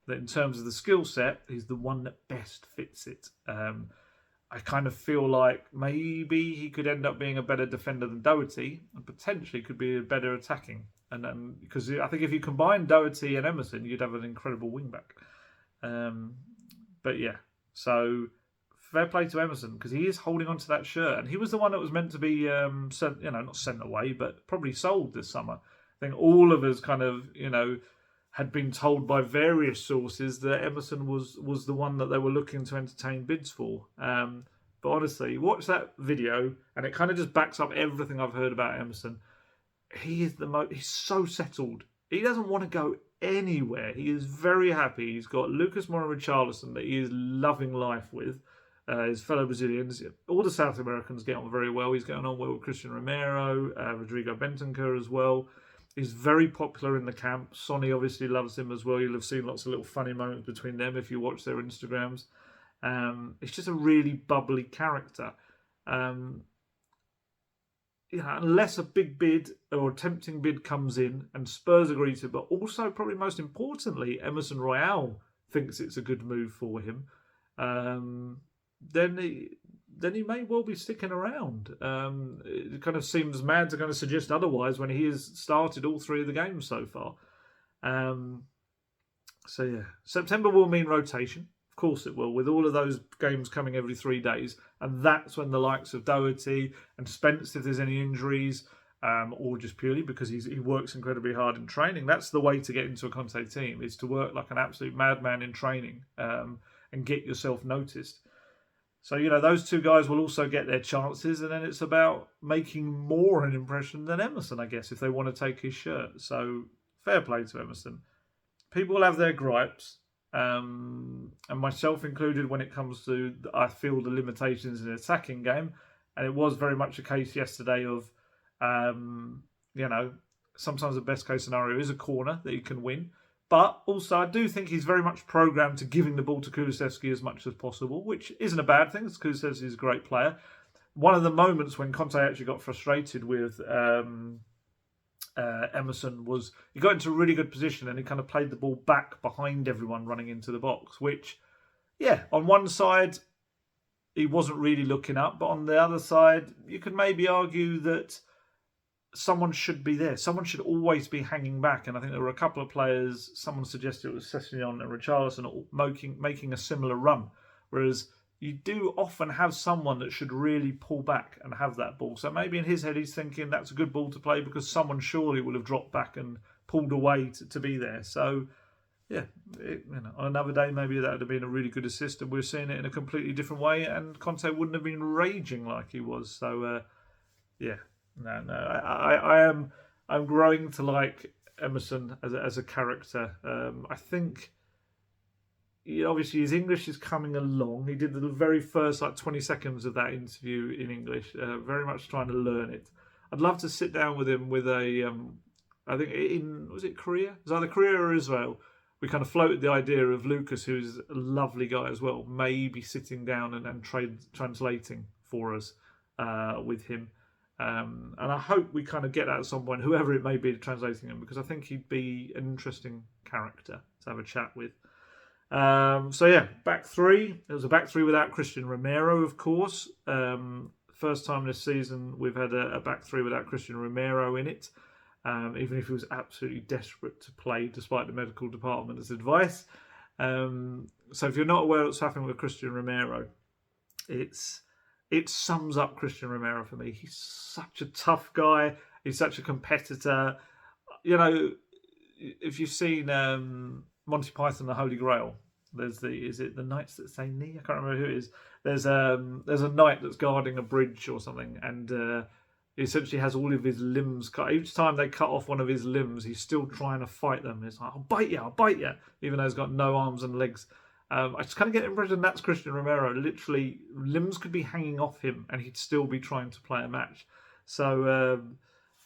that in terms of the skill set, he's the one that best fits it. I kind of feel like maybe he could end up being a better defender than Doherty, and potentially could be a better attacking. And because I think if you combine Doherty and Emerson, you'd have an incredible wing back. But yeah, so fair play to Emerson, because he is holding on to that shirt, and he was the one that was meant to be sent, not sent away, but probably sold this summer. I think all of us kind of, had been told by various sources that Emerson was the one that they were looking to entertain bids for. But honestly, watch that video, and it kind of just backs up everything I've heard about Emerson. He is he's so settled. He doesn't want to go anywhere. He is very happy. He's got Lucas Moura and Richarlison that he is loving life with. His fellow Brazilians, all the South Americans get on very well. He's getting on well with Christian Romero, Rodrigo Bentancur as well. He's very popular in the camp. Sonny obviously loves him as well. You'll have seen lots of little funny moments between them if you watch their Instagrams. It's just a really bubbly character. Unless a big bid or a tempting bid comes in and Spurs agree to, but also probably most importantly, Emerson Royale thinks it's a good move for him, then he may well be sticking around. It kind of seems mad to kind of suggest otherwise when he has started all 3 of the games so far. So yeah, September will mean rotation. Of course it will, with all of those games coming every 3 days. And that's when the likes of Doherty and Spence, if there's any injuries, or just purely because he works incredibly hard in training. That's the way to get into a Conte team, is to work like an absolute madman in training, and get yourself noticed. So, those 2 guys will also get their chances, and then it's about making more an impression than Emerson, I guess, if they want to take his shirt. So, fair play to Emerson. People will have their gripes, and myself included when it comes to, I feel, the limitations in the attacking game. And it was very much a case yesterday of, sometimes the best case scenario is a corner that you can win. But also, I do think he's very much programmed to giving the ball to Kulusevski as much as possible, which isn't a bad thing, because Kulusevski is a great player. One of the moments when Conte actually got frustrated with Emerson was he got into a really good position and he kind of played the ball back behind everyone running into the box, which, yeah, on one side, he wasn't really looking up, but on the other side, you could maybe argue that someone should be there. Someone should always be hanging back. And I think there were a couple of players, someone suggested it was Sessegnon and Richarlison making a similar run. Whereas you do often have someone that should really pull back and have that ball. So maybe in his head he's thinking that's a good ball to play because someone surely will have dropped back and pulled away to be there. So, yeah, on another day maybe that would have been a really good assist, and we're seeing it in a completely different way, and Conte wouldn't have been raging like he was. So, yeah. No. I'm growing to like Emerson as a character. I think obviously his English is coming along. He did the very first 20 seconds of that interview in English, very much trying to learn it. I'd love to sit down with him with a, I think was it Korea? It was either Korea or Israel. We kind of floated the idea of Lucas, who's a lovely guy as well, maybe sitting down and translating for us with him. And I hope we kind of get that at some point, whoever it may be, translating him, because I think he'd be an interesting character to have a chat with. So yeah, back 3. It was a back 3 without Christian Romero, of course. First time this season we've had a back 3 without Christian Romero in it, even if he was absolutely desperate to play despite the medical department's advice. So if you're not aware of what's happening with Christian Romero, it sums up Christian Romero for me. He's such a tough guy. He's such a competitor. If you've seen Monty Python, The Holy Grail, is it the Knights That Say Knee? I can't remember who it is. There's a knight that's guarding a bridge or something, and he essentially has all of his limbs cut. Each time they cut off one of his limbs, he's still trying to fight them. He's like, I'll bite you, even though he's got no arms and legs. I just kind of get the impression that's Christian Romero. Literally, limbs could be hanging off him and he'd still be trying to play a match. So,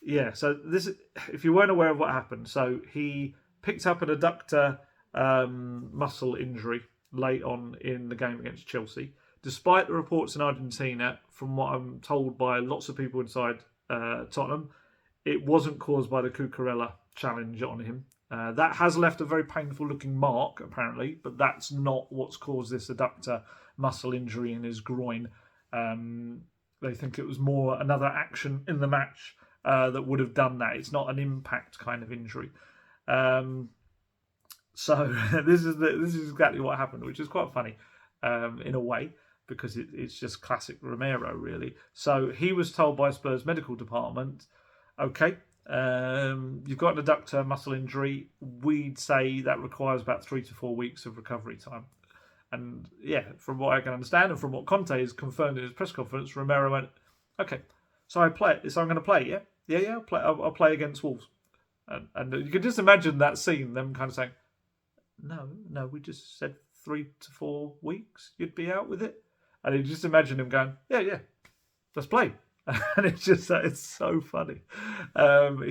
Yeah, so if you weren't aware of what happened, so he picked up an adductor muscle injury late on in the game against Chelsea. Despite the reports in Argentina, from what I'm told by lots of people inside Tottenham, it wasn't caused by the Cucurella challenge on him. That has left a very painful looking mark, apparently, but that's not what's caused this adductor muscle injury in his groin. They think it was more another action in the match that would have done that. It's not an impact kind of injury. So this is exactly what happened, which is quite funny in a way, because it's just classic Romero, really. So he was told by Spurs medical department, okay, you've got an adductor muscle injury. We'd say that requires about 3 to 4 weeks of recovery time. And yeah, from what I can understand and from what Conte has confirmed in his press conference, Romero went, okay, so I'm going to play, yeah? Yeah, I'll play. I'll play against Wolves. And you can just imagine that scene, them kind of saying, no, we just said 3 to 4 weeks you'd be out with it. And you just imagine him going, yeah, let's play. And it's so funny.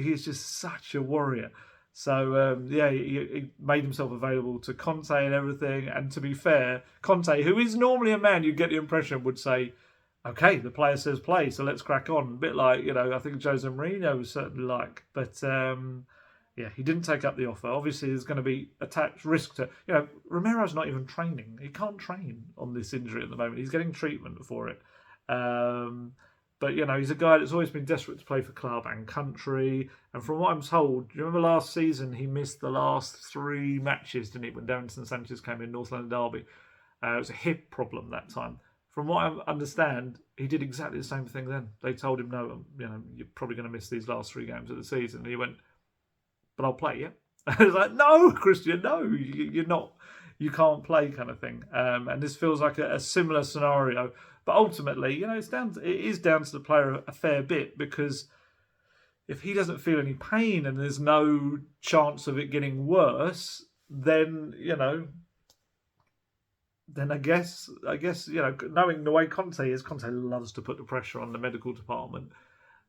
He's just such a warrior. So, he made himself available to Conte and everything. And to be fair, Conte, who is normally a man you get the impression would say, okay, the player says play, so let's crack on. A bit like, I think Jose Mourinho was certainly like. But, he didn't take up the offer. Obviously, there's going to be attached risk to... Romero's not even training. He can't train on this injury at the moment. He's getting treatment for it. But, he's a guy that's always been desperate to play for club and country. And from what I'm told, do you remember last season he missed the last 3 matches, didn't he, when Davinson Sanchez came in North London Derby? It was a hip problem that time. From what I understand, he did exactly the same thing then. They told him, no, you're probably going to miss these last 3 games of the season. And he went, but I'll play, yeah? I was like, no, Christian, no, you're not. You can't play kind of thing. And this feels like a similar scenario. But ultimately, it is down to the player a fair bit, because if he doesn't feel any pain and there's no chance of it getting worse, then, then I guess, knowing the way Conte is, Conte loves to put the pressure on the medical department.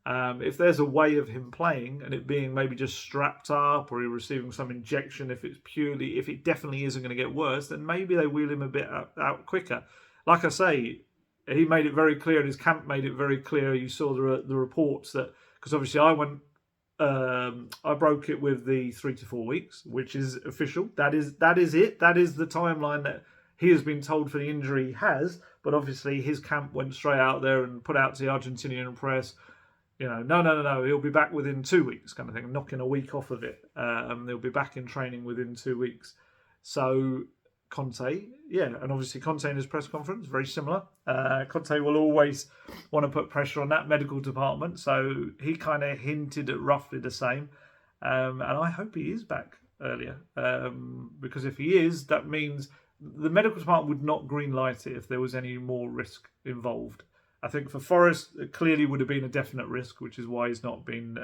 If there's a way of him playing and it being maybe just strapped up or he receiving some injection, if it definitely isn't going to get worse, then maybe they wheel him a bit out quicker. Like I say, he made it very clear, and his camp made it very clear. You saw the reports that, because obviously I broke it with the 3 to 4 weeks, which is official. That is it. That is the timeline that he has been told for the injury he has. But obviously his camp went straight out there and put out to the Argentinian press, no, he'll be back within 2 weeks, kind of thing, knocking a week off of it. They'll be back in training within 2 weeks. So Conte, and obviously Conte in his press conference, very similar. Conte will always want to put pressure on that medical department, so he kind of hinted at roughly the same. And I hope he is back earlier, because if he is, that means the medical department would not green light it if there was any more risk involved. I think for Forest, it clearly would have been a definite risk, which is why he's not been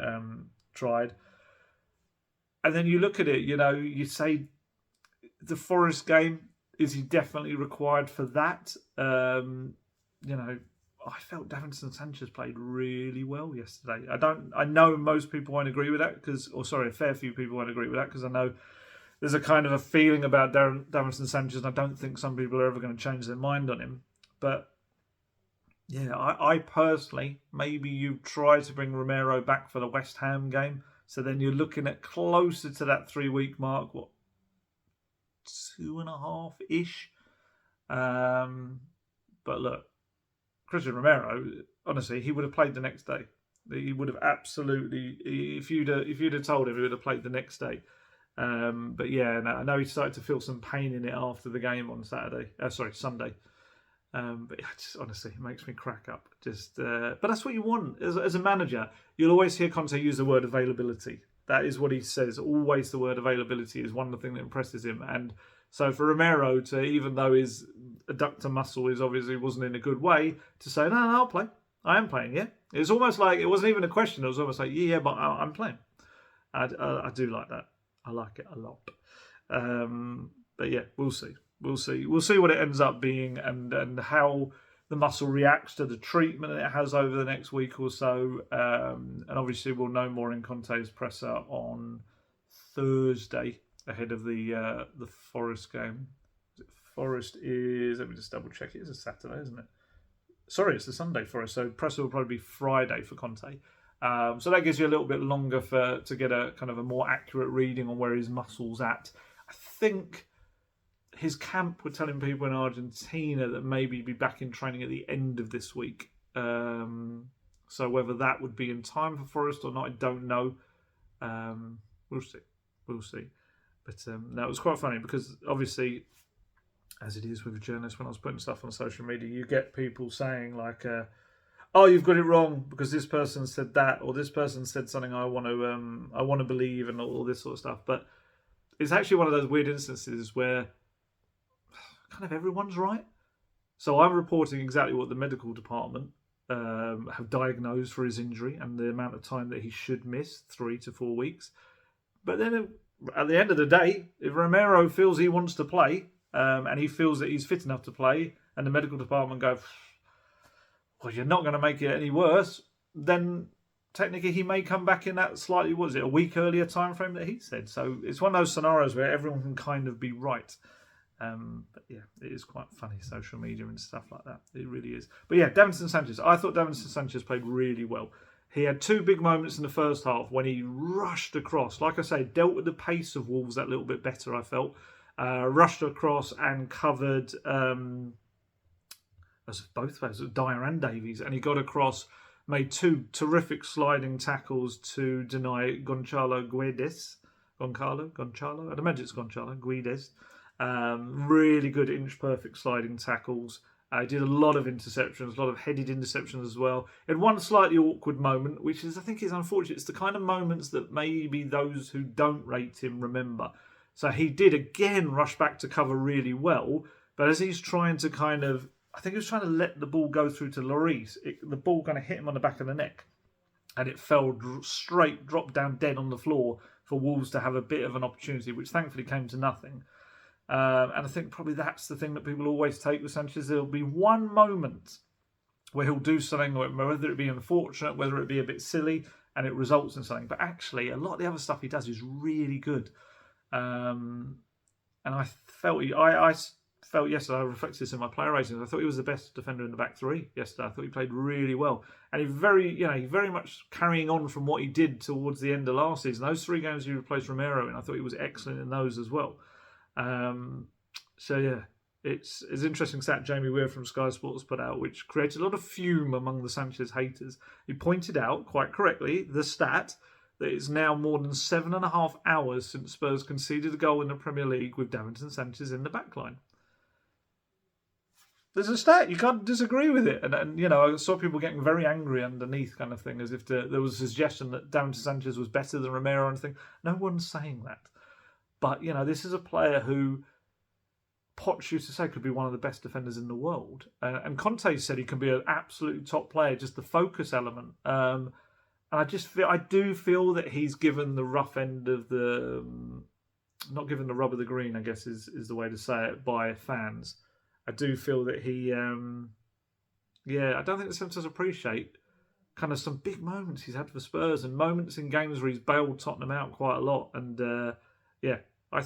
tried. And then you look at it, you say the Forest game, is he definitely required for that? I felt Davinson Sanchez played really well yesterday. I know most people won't agree with that a fair few people won't agree with that, because I know there's a kind of a feeling about Davinson Sanchez, and I don't think some people are ever going to change their mind on him. But yeah, I personally, maybe you try to bring Romero back for the West Ham game, so then you're looking at closer to that 3-week mark, 2.5-ish. But look, Christian Romero, honestly, he would have played the next day. He would have absolutely, if you'd have told him, he would have played the next day. But yeah, I know he started to feel some pain in it after the game on Sunday. But honestly, it makes me crack up. But that's what you want as a manager. You'll always hear Conte use the word availability. That is what he says. Always the word availability is one of the things that impresses him. And so for Romero to, even though his adductor muscle obviously wasn't in a good way, to say, no, I'll play. I am playing, yeah. It's almost like, it wasn't even a question. It was almost like, yeah, but I'm playing. I do like that. I like it a lot. But yeah, we'll see. We'll see what it ends up being, and how the muscle reacts to the treatment it has over the next week or so. And obviously we'll know more in Conte's presser on Thursday ahead of the Forest game. Forest is, let me just double check, it is a Saturday, isn't it? Sorry, it's the Sunday for us, so presser will probably be Friday for Conte. So that gives you a little bit longer to get a kind of a more accurate reading on where his muscle's at. I think his camp were telling people in Argentina that maybe he'd be back in training at the end of this week. So whether that would be in time for Forest or not, I don't know. We'll see. But no, it was quite funny because obviously, as it is with a journalist, when I was putting stuff on social media, you get people saying like, "Oh, you've got it wrong because this person said that, or this person said something I want to believe," and all this sort of stuff. But it's actually one of those weird instances where kind of everyone's right. So I'm reporting exactly what the medical department have diagnosed for his injury and the amount of time that he should miss, 3 to 4 weeks. But then at the end of the day, if Romero feels he wants to play, and he feels that he's fit enough to play, and the medical department go, "Well, you're not going to make it any worse," then technically he may come back in that slightly, a week earlier time frame that he said. So it's one of those scenarios where everyone can kind of be right. But yeah, it is quite funny, social media and stuff like that. It really is. But yeah, Davinson Sanchez. I thought Davinson Sanchez played really well. He had 2 big moments in the first half when he rushed across. Like I say, dealt with the pace of Wolves that little bit better, I felt. Rushed across and covered both players, Dyer and Davies, and he got across, made 2 terrific sliding tackles to deny Gonçalo Guedes. Gonçalo? I'd imagine it's Gonçalo Guedes. Really good inch-perfect sliding tackles. Did a lot of interceptions, a lot of headed interceptions as well. In one slightly awkward moment, which I think is unfortunate. It's the kind of moments that maybe those who don't rate him remember. So he did again rush back to cover really well, but as he's trying to I think he was trying to let the ball go through to Lloris. The ball kind of hit him on the back of the neck, and it fell straight, dropped down dead on the floor for Wolves to have a bit of an opportunity, which thankfully came to nothing. And I think probably that's the thing that people always take with Sanchez. There'll be one moment where he'll do something, whether it be unfortunate, whether it be a bit silly, and it results in something. But actually, a lot of the other stuff he does is really good. And I felt yesterday, I reflected this in my player ratings, I thought he was the best defender in the back 3 yesterday. I thought he played really well. And he very much carrying on from what he did towards the end of last season. Those 3 games he replaced Romero in, I thought he was excellent in those as well. So yeah, it's interesting stat Jamie Weir from Sky Sports put out, which created a lot of fume among the Sanchez haters. He pointed out, quite correctly, the stat that it's now more than 7.5 hours since Spurs conceded a goal in the Premier League with Davinson Sanchez in the backline. There's a stat, you can't disagree with it. And I saw people getting very angry underneath kind of thing, as if there was a suggestion that Davinson Sanchez was better than Romero or anything. No one's saying that. But, this is a player who Poch used to say could be one of the best defenders in the world. And Conte said he can be an absolutely top player, just the focus element. And I do feel that he's given the rough end of not given the rub of the green, I guess is the way to say it, by fans. I do feel that he, I don't think the Senators appreciate kind of some big moments he's had for Spurs and moments in games where he's bailed Tottenham out quite a lot. And I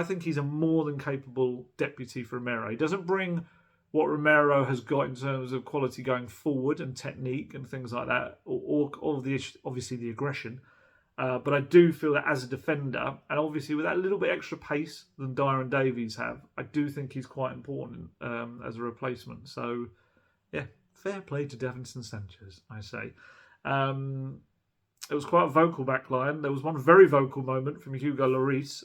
think he's a more than capable deputy for Romero. He doesn't bring what Romero has got in terms of quality going forward and technique and things like that, or obviously the aggression. But I do feel that as a defender, and obviously with that little bit extra pace than Dyer and Davies have, I do think he's quite important as a replacement. So, yeah, fair play to Davinson Sanchez, I say. It was quite a vocal backline. There was one very vocal moment from Hugo Lloris.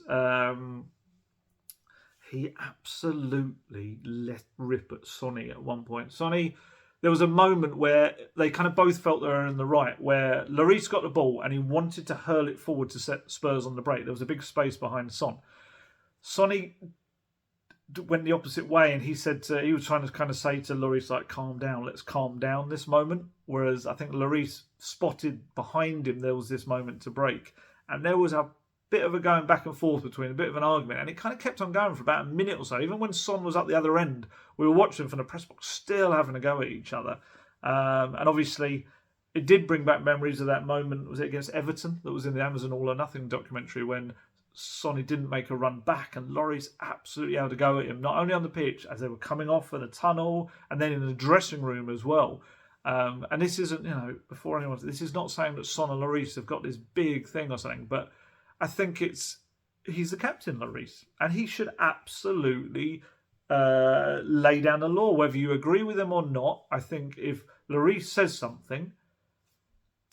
He absolutely let rip at Sonny at one point. Sonny, there was a moment where they kind of both felt they were in the right, where Lloris got the ball and he wanted to hurl it forward to set Spurs on the break. There was a big space behind Son. Sonny went the opposite way, and he was trying to kind of say to Lloris, like, calm down, let's calm down this moment. Whereas I think Lloris spotted behind him there was this moment to break. And there was a bit of a going back and forth between, a bit of an argument, and it kind of kept on going for about a minute or so. Even when Son was up the other end, we were watching from the press box, still having a go at each other. And obviously, it did bring back memories of that moment, was it against Everton, that was in the Amazon All or Nothing documentary, when Sonny didn't make a run back and Lloris absolutely had to go at him, not only on the pitch, as they were coming off for the tunnel, and then in the dressing room as well. And this isn't, before anyone, this is not saying that Son and Lloris have got this big thing or something, but I think he's the captain, Lloris, and he should absolutely lay down the law, whether you agree with him or not. I think if Lloris says something,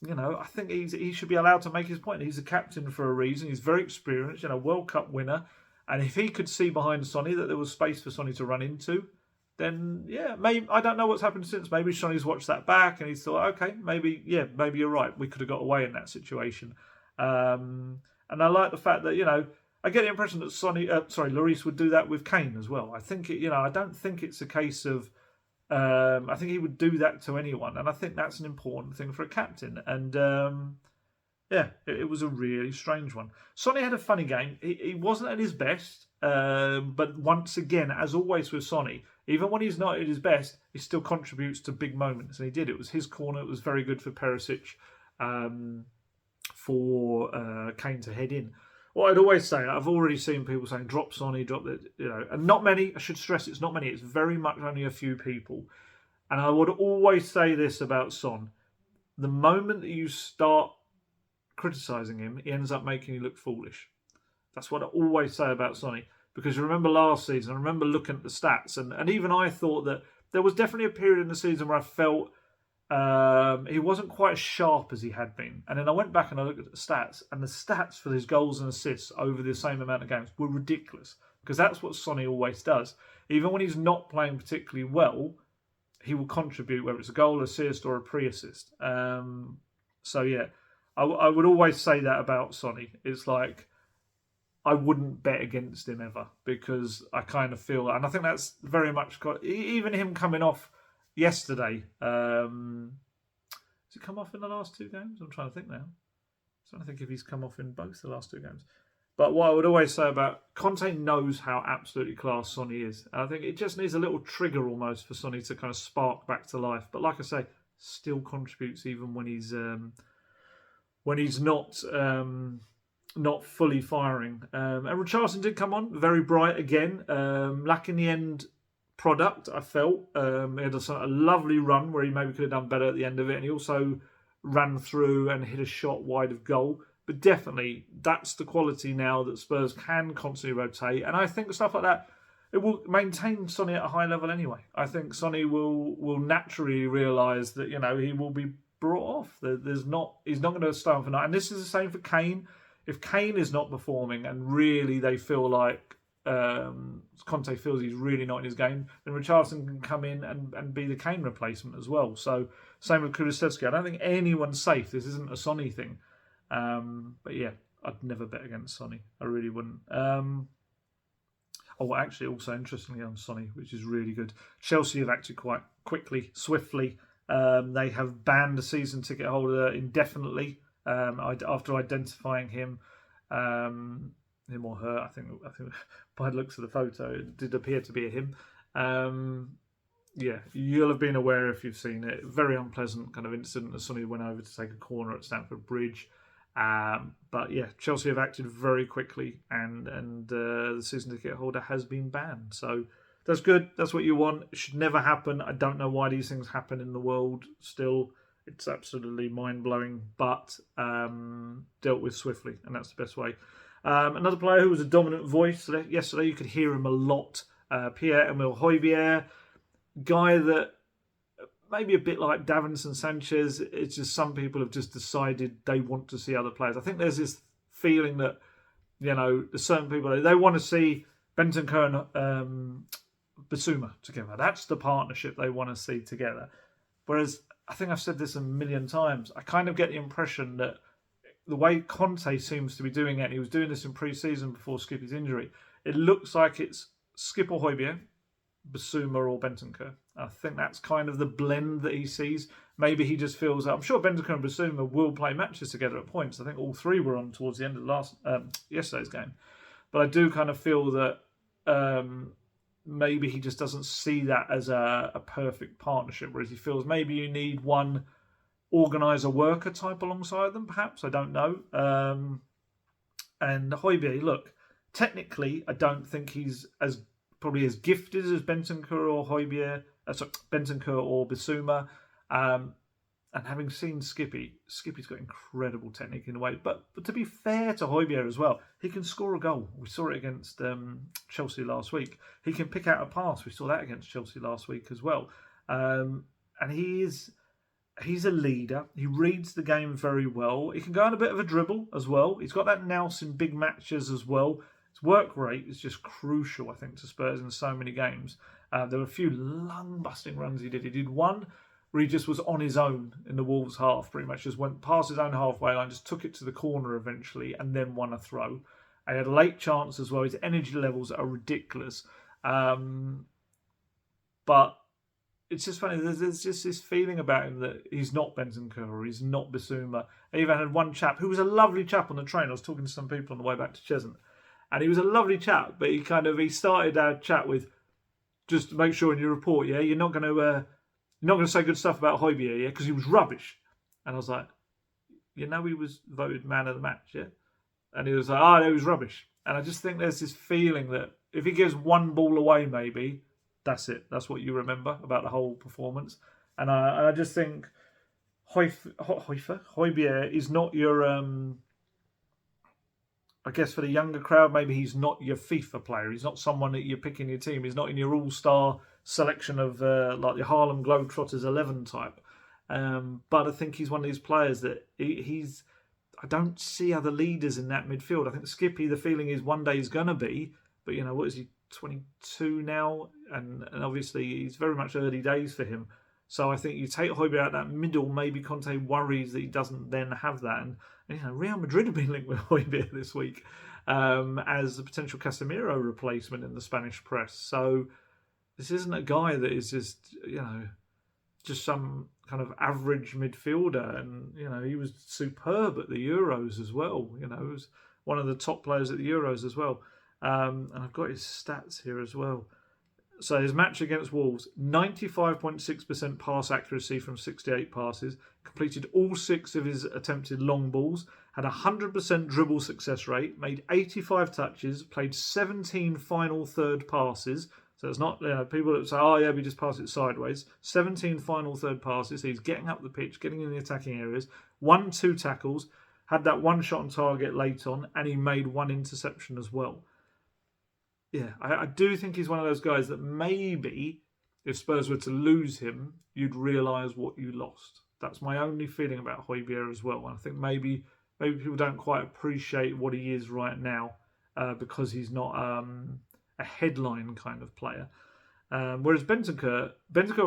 I think he should be allowed to make his point. He's a captain for a reason. He's very experienced, World Cup winner, and if he could see behind Sonny that there was space for Sonny to run into, then maybe, I don't know what's happened since. Maybe Sonny's watched that back and he's thought, okay, maybe you're right. We could have got away in that situation. And I like the fact that, I get the impression that Lloris would do that with Kane as well. I think, I don't think it's a case of, I think he would do that to anyone. And I think that's an important thing for a captain. And it was a really strange one. Sonny had a funny game. He wasn't at his best. But once again, as always with Sonny, even when he's not at his best, he still contributes to big moments. And he did. It was his corner. It was very good for Perisic, for Kane to head in. What I'd always say, I've already seen people saying, drop Sonny, drop it, and not many, I should stress it's not many, it's very much only a few people. And I would always say this about Son. The moment that you start criticising him, he ends up making you look foolish. That's what I always say about Sonny. Because you remember last season, I remember looking at the stats, and even I thought that there was definitely a period in the season where I felt he wasn't quite as sharp as he had been. And then I went back and I looked at the stats, and the stats for his goals and assists over the same amount of games were ridiculous. Because that's what Sonny always does. Even when he's not playing particularly well, he will contribute, whether it's a goal, assist, or a pre-assist. I would always say that about Sonny. It's like, I wouldn't bet against him ever, because I kind of feel, and I think that's very much even him coming off yesterday. Has he come off in the last two games? I'm trying to think now. I'm trying to think if he's come off in both the last two games. But what I would always say about Conte knows how absolutely class Sonny is. I think it just needs a little trigger almost for Sonny to kind of spark back to life. But like I say, still contributes even when he's not fully firing. And Richarlison did come on, very bright again. Lacking the end product, I felt. He had a lovely run where he maybe could have done better at the end of it. And he also ran through and hit a shot wide of goal. But definitely, that's the quality now that Spurs can constantly rotate. And I think stuff like that, it will maintain Sonny at a high level anyway. I think Sonny will naturally realise that, he will be brought off. He's not going to stay on for night. And this is the same for Kane. If Kane is not performing and really they feel like Conte feels he's really not in his game, then Richarlison can come in and be the Kane replacement as well. So same with Kulusevski. I don't think anyone's safe. This isn't a Sonny thing. But yeah, I'd never bet against Sonny. I really wouldn't. Actually, also interestingly on Sonny, which is really good, Chelsea have acted quite quickly, swiftly. They have banned the season ticket holder indefinitely. After identifying him or her, I think by the looks of the photo, it did appear to be a him. You'll have been aware if you've seen it. Very unpleasant kind of incident as Sonny went over to take a corner at Stamford Bridge. But yeah, Chelsea have acted very quickly, and the season ticket holder has been banned. So that's good. That's what you want. It should never happen. I don't know why these things happen in the world still. It's absolutely mind-blowing, but dealt with swiftly, and that's the best way. Another player who was a dominant voice yesterday, you could hear him a lot, Pierre-Emile, guy that maybe a bit like Davinson Sanchez, it's just some people have just decided they want to see other players. I think there's this feeling that, there's certain people, they want to see Bentancur and Bissouma together. That's the partnership they want to see together. Whereas, I think I've said this a million times, I kind of get the impression that the way Conte seems to be doing it, and he was doing this in pre-season before Skippy's injury, it looks like it's Skip or Højbjerg, Bissouma or Bentancur. I think that's kind of the blend that he sees. maybe he just feels, I'm sure Bentancur and Bissouma will play matches together at points. I think all three were on towards the end of yesterday's game. But I do kind of feel that maybe he just doesn't see that as a perfect partnership, whereas he feels maybe you need one organiser worker type alongside them, perhaps. I don't know. And Højbjerg, look, technically, I don't think he's probably as gifted as Bentancur or Bentancur or Bissouma. And having seen Skippy's got incredible technique in a way. But to be fair to Højbjerg as well, he can score a goal. We saw it against Chelsea last week. He can pick out a pass. We saw that against Chelsea last week as well. And he's a leader. He reads the game very well. He can go on a bit of a dribble as well. He's got that nous in big matches as well. His work rate is just crucial, I think, to Spurs in so many games. There were a few lung-busting runs he did. He did one where he just was on his own in the Wolves half, pretty much just went past his own halfway line, just took it to the corner eventually, and then won a throw. And he had a late chance as well. His energy levels are ridiculous. But it's just funny, there's just this feeling about him that he's not Bentancur or he's not Bissouma. I even had one chap who was a lovely chap on the train. I was talking to some people on the way back to Cheshunt, and he was a lovely chap, but he started our chat with, just to make sure in your report, yeah, you're not going to say good stuff about Højbjerg, yeah, because he was rubbish. And I was like, he was voted man of the match, yeah? And he was like, no, he was rubbish. And I just think there's this feeling that if he gives one ball away, maybe, that's it. That's what you remember about the whole performance. And I just think Højbjerg is not your, I guess for the younger crowd, maybe he's not your FIFA player. He's not someone that you're picking your team. He's not in your all-star selection of like the Harlem Globetrotters 11 type. But I think he's one of these players that he's... I don't see other leaders in that midfield. I think Skippy, the feeling is one day he's going to be, but what is he, 22 now? And obviously he's very much early days for him. So I think you take Højbjerg out that middle, maybe Conte worries that he doesn't then have that. And Real Madrid have been linked with Højbjerg this week as a potential Casemiro replacement in the Spanish press. So this isn't a guy that is just some kind of average midfielder. And, he was superb at the Euros as well. He was one of the top players at the Euros as well. And I've got his stats here as well. So his match against Wolves, 95.6% pass accuracy from 68 passes, completed all 6 of his attempted long balls, had 100% dribble success rate, made 85 touches, played 17 final third passes. So it's not people that say, we just pass it sideways. 17 final third passes. So he's getting up the pitch, getting in the attacking areas, 2 tackles, had that 1 shot on target late on, and he made 1 interception as well. Yeah, I do think he's one of those guys that maybe if Spurs were to lose him, you'd realise what you lost. That's my only feeling about Højbjerg as well. And I think maybe people don't quite appreciate what he is right now because he's not a headline kind of player. Whereas Bentancur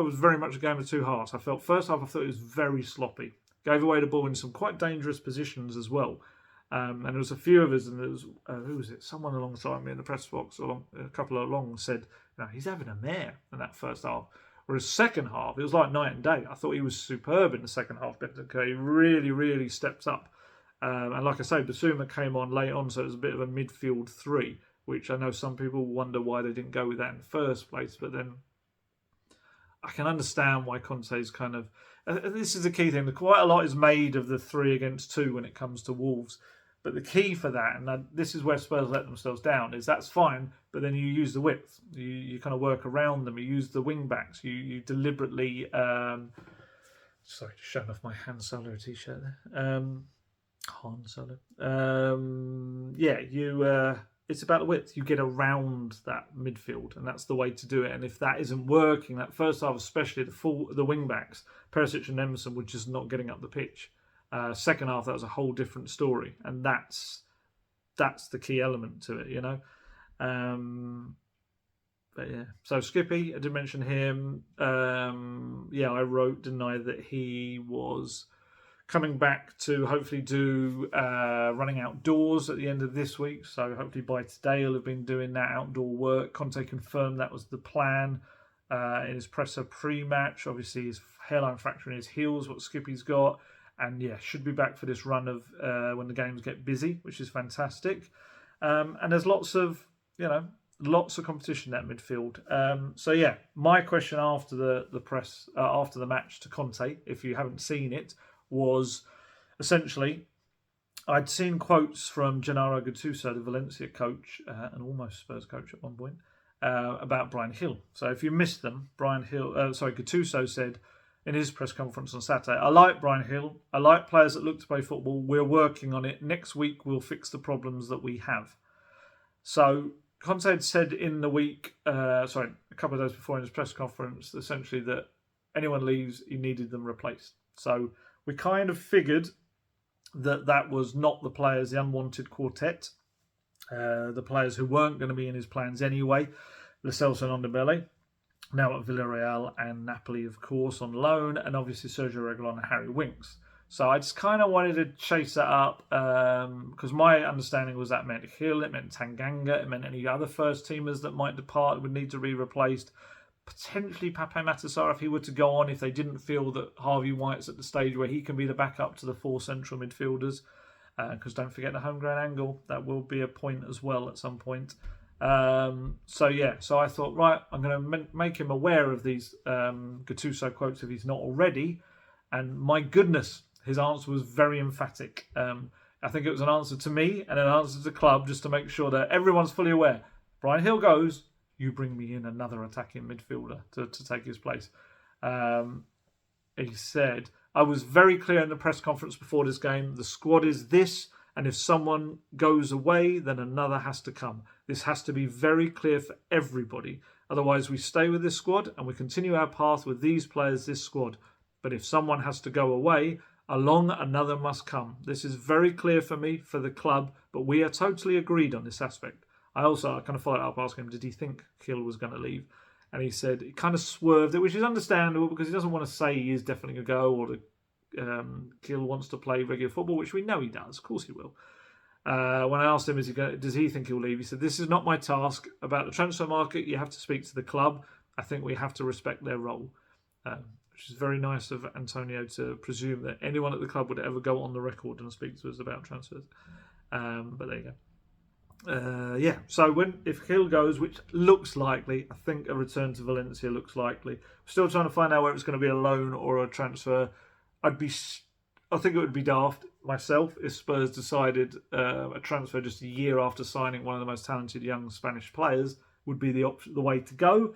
was very much a game of two halves. I felt first half, I thought it was very sloppy. Gave away the ball in some quite dangerous positions as well. And there was a few of us, and there was, who was it? Someone alongside me in the press box, a couple along, said, he's having a mare in that first half. Whereas second half, it was like night and day. I thought he was superb in the second half, Bentancur. He really, really stepped up. And like I say, Bissouma came on late on, so it was a bit of a midfield 3, which I know some people wonder why they didn't go with that in the first place. But then I can understand why Conte's kind of... this is the key thing. Quite a lot is made of the 3 against 2 when it comes to Wolves. But the key for that, and this is where Spurs let themselves down, is that's fine, but then you use the width. You kind of work around them. You use the wing-backs. You deliberately... sorry, just showing off my Han Solo t-shirt there. Han Solo. It's about the width. You get around that midfield, and that's the way to do it. And if that isn't working, that first half, especially the wing-backs, Perisic and Emerson were just not getting up the pitch. Second half, that was a whole different story, and that's the key element to it, But yeah, so Skippy, I did mention him. I wrote, didn't I, that he was coming back to hopefully do running outdoors at the end of this week. So hopefully by today he'll have been doing that outdoor work. Conte confirmed that was the plan. in his presser pre-match. Obviously, his hairline fracture in his heel's what Skippy's got. And yeah, should be back for this run of when the games get busy, which is fantastic. And there's lots of competition at midfield. So yeah, my question after the press after the match to Conte, if you haven't seen it, was essentially I'd seen quotes from Gennaro Gattuso, the Valencia coach and almost Spurs coach at one point, about Bryan Gil. So if you missed them, Gattuso said in his press conference on Saturday, I like Bryan Gil. I like players that look to play football. We're working on it. Next week, we'll fix the problems that we have. So Conte had said in the week, a couple of days before in his press conference, essentially that anyone leaves, he needed them replaced. So we kind of figured that was not the players, the unwanted quartet, the players who weren't going to be in his plans anyway. Lo Celso and Ndombele, now at Villarreal and Napoli, of course, on loan, and obviously Sergio Reguilon and Harry Winks. So I just kind of wanted to chase that up because my understanding was that meant Gil, it meant Tanganga, it meant any other first-teamers that might depart would need to be replaced. Potentially Pape Matar if he were to go on, if they didn't feel that Harvey White's at the stage where he can be the backup to the four central midfielders. Because don't forget the homegrown angle, that will be a point as well at some point. So I thought, right, I'm going to make him aware of these Gattuso quotes if he's not already. And my goodness, his answer was very emphatic. I think it was an answer to me and an answer to the club just to make sure that everyone's fully aware. Bryan Gil goes, you bring me in another attacking midfielder to take his place. He said, I was very clear in the press conference before this game, the squad is this, and if someone goes away, then another has to come. This has to be very clear for everybody. Otherwise, we stay with this squad and we continue our path with these players, this squad. But if someone has to go away, along another must come. This is very clear for me, for the club, but we are totally agreed on this aspect. I kind of followed up asking him, did he think Gil was going to leave? And he said he kind of swerved it, which is understandable because he doesn't want to say he is definitely going to go or that Gil wants to play regular football, which we know he does. Of course he will. When I asked him, does he think he'll leave? He said, this is not my task. About the transfer market, you have to speak to the club. I think we have to respect their role. Which is very nice of Antonio to presume that anyone at the club would ever go on the record and speak to us about transfers. But there you go. So if Gil goes, which looks likely, I think a return to Valencia looks likely. We're still trying to find out whether it's going to be a loan or a transfer. I think it would be daft myself if Spurs decided a transfer just a year after signing one of the most talented young Spanish players would be the way to go.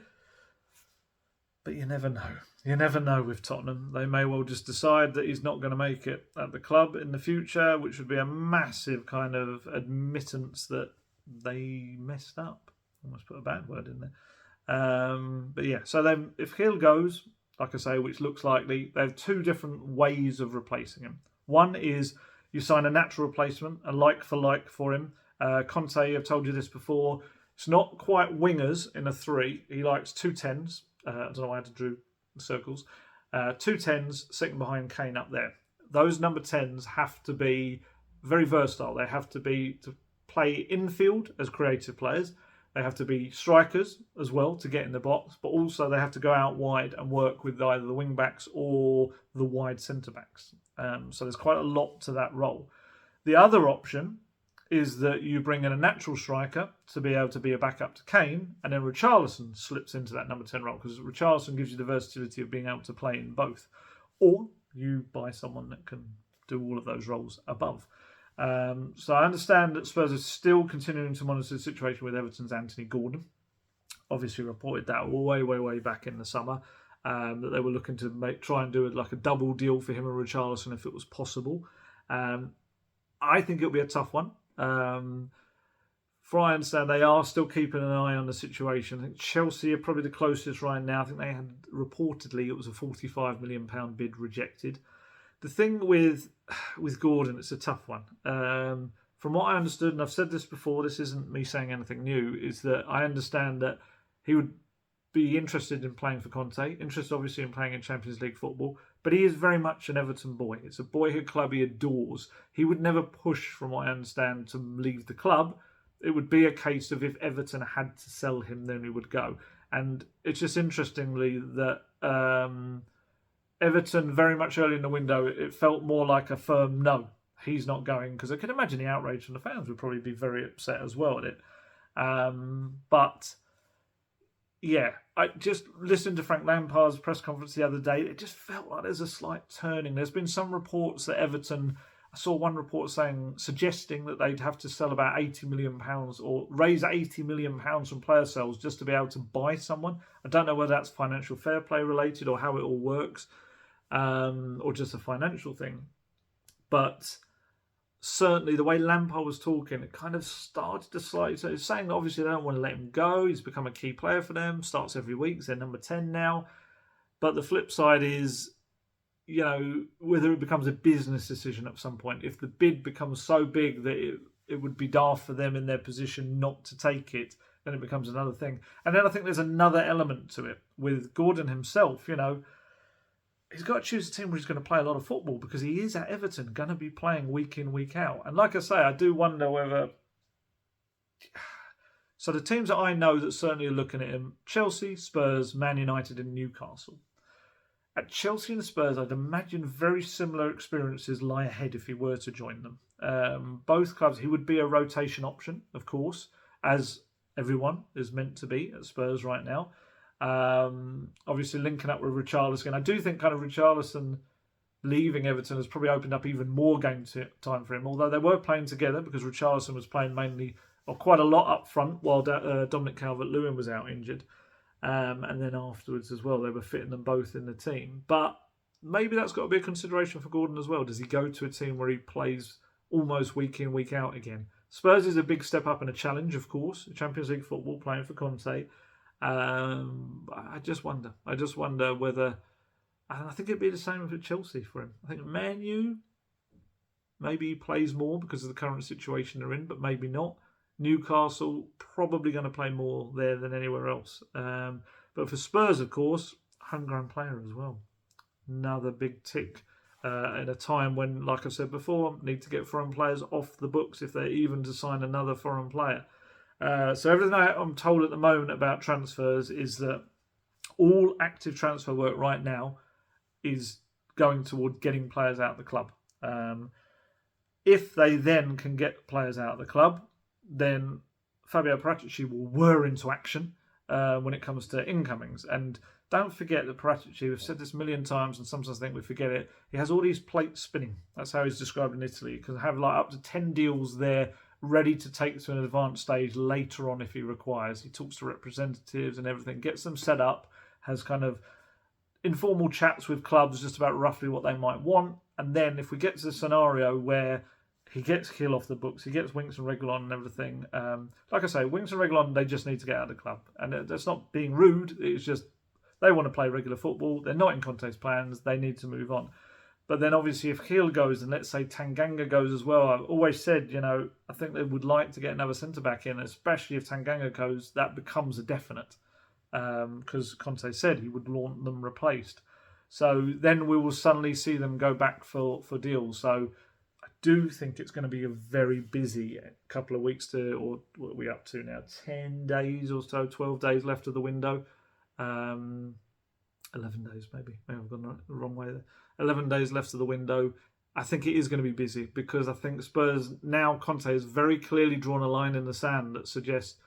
But you never know. You never know with Tottenham. They may well just decide that he's not going to make it at the club in the future, which would be a massive kind of admittance that they messed up. Almost put a bad word in there. But yeah, so then if Gil goes, like I say, which looks likely, they have two different ways of replacing him. One is you sign a natural replacement, a like for like for him. Conte, I've told you this before, it's not quite wingers in a three. He likes 2 10s. I don't know why I had to draw circles. 2 10s sitting behind Kane up there. Those number 10s have to be very versatile. They have to play infield as creative players. They have to be strikers as well to get in the box, but also they have to go out wide and work with either the wing backs or the wide centre backs. So there's quite a lot to that role. The other option is that you bring in a natural striker to be able to be a backup to Kane, and then Richarlison slips into that number 10 role because Richarlison gives you the versatility of being able to play in both. Or you buy someone that can do all of those roles above. So I understand that Spurs are still continuing to monitor the situation with Everton's Anthony Gordon. Obviously reported that way back in the summer, that they were looking to try and do a double deal for him and Richarlison if it was possible. I think it'll be a tough one. From what I understand, they are still keeping an eye on the situation. I think Chelsea are probably the closest right now. I think they had reportedly it was a £45 million bid rejected. The thing with Gordon, it's a tough one. From what I understood, and I've said this before, this isn't me saying anything new, is that I understand that he would be interested in playing for Conte, interested obviously in playing in Champions League football, but he is very much an Everton boy. It's a boyhood club he adores. He would never push, from what I understand, to leave the club. it would be a case of if Everton had to sell him, then he would go. And it's just interestingly that Everton, very much early in the window, it felt more like a firm no, he's not going, because I can imagine the outrage from the fans would probably be very upset as well at it. But yeah, I just listened to Frank Lampard's press conference the other day. It just felt like there's a slight turning. There's been some reports that Everton, I saw one report suggesting that they'd have to sell about £80 million or raise £80 million from player sales just to be able to buy someone. I don't know whether that's financial fair play related or how it all works, or just a financial thing. But certainly the way Lampard was talking, it kind of started to slightly. So he's saying that obviously they don't want to let him go. He's become a key player for them. Starts every week. They're number 10 now. But the flip side is, whether it becomes a business decision at some point. If the bid becomes so big that it would be daft for them in their position not to take it, then it becomes another thing. And then I think there's another element to it with Gordon himself. He's got to choose a team where he's going to play a lot of football, because he is at Everton, going to be playing week in, week out. And like I say, I do wonder whether. So the teams that I know that certainly are looking at him: Chelsea, Spurs, Man United, and Newcastle. At Chelsea and Spurs, I'd imagine very similar experiences lie ahead if he were to join them. Both clubs, he would be a rotation option, of course, as everyone is meant to be at Spurs right now. Obviously linking up with Richarlison. I do think kind of Richarlison leaving Everton has probably opened up even more game time for him, although they were playing together because Richarlison was playing mainly or quite a lot up front while Dominic Calvert-Lewin was out injured. And then afterwards as well, they were fitting them both in the team. But maybe that's got to be a consideration for Gordon as well. Does he go to a team where he plays almost week in, week out again? Spurs is a big step up and a challenge, of course. Champions League football, playing for Conte. I just wonder whether. I think it'd be the same for Chelsea for him. I think Man U, maybe he plays more because of the current situation they're in, but maybe not. Newcastle, probably going to play more there than anywhere else. But for Spurs, of course, homegrown player as well. Another big tick at a time when, like I said before, need to get foreign players off the books if they're even to sign another foreign player. So everything I'm told at the moment about transfers is that all active transfer work right now is going toward getting players out of the club. If they then can get players out of the club, then Fabio Paratici will whir into action when it comes to incomings. And don't forget that Paratici, we've said this a million times and sometimes I think we forget it, he has all these plates spinning. That's how he's described in Italy. He can have like up to 10 deals there ready to take to an advanced stage later on if he requires. He talks to representatives and everything, gets them set up, has kind of informal chats with clubs just about roughly what they might want. And then if we get to the scenario where he gets Hill off the books, he gets Winks and Reguilon and everything. Like I say, Winks and Reguilon, they just need to get out of the club. And that's not being rude. It's just they want to play regular football. They're not in Conte's plans. They need to move on. But then obviously if Hill goes and let's say Tanganga goes as well, I've always said, I think they would like to get another centre-back in, especially if Tanganga goes, that becomes a definite. Because Conte said he would want them replaced. So then we will suddenly see them go back for deals. So I do think it's going to be a very busy couple of weeks or what are we up to now? 10 days or so, 12 days left of the window. 11 days maybe. Maybe I've gone the wrong way there. 11 days left of the window. I think it is going to be busy because I think Spurs, now Conte has very clearly drawn a line in the sand that suggests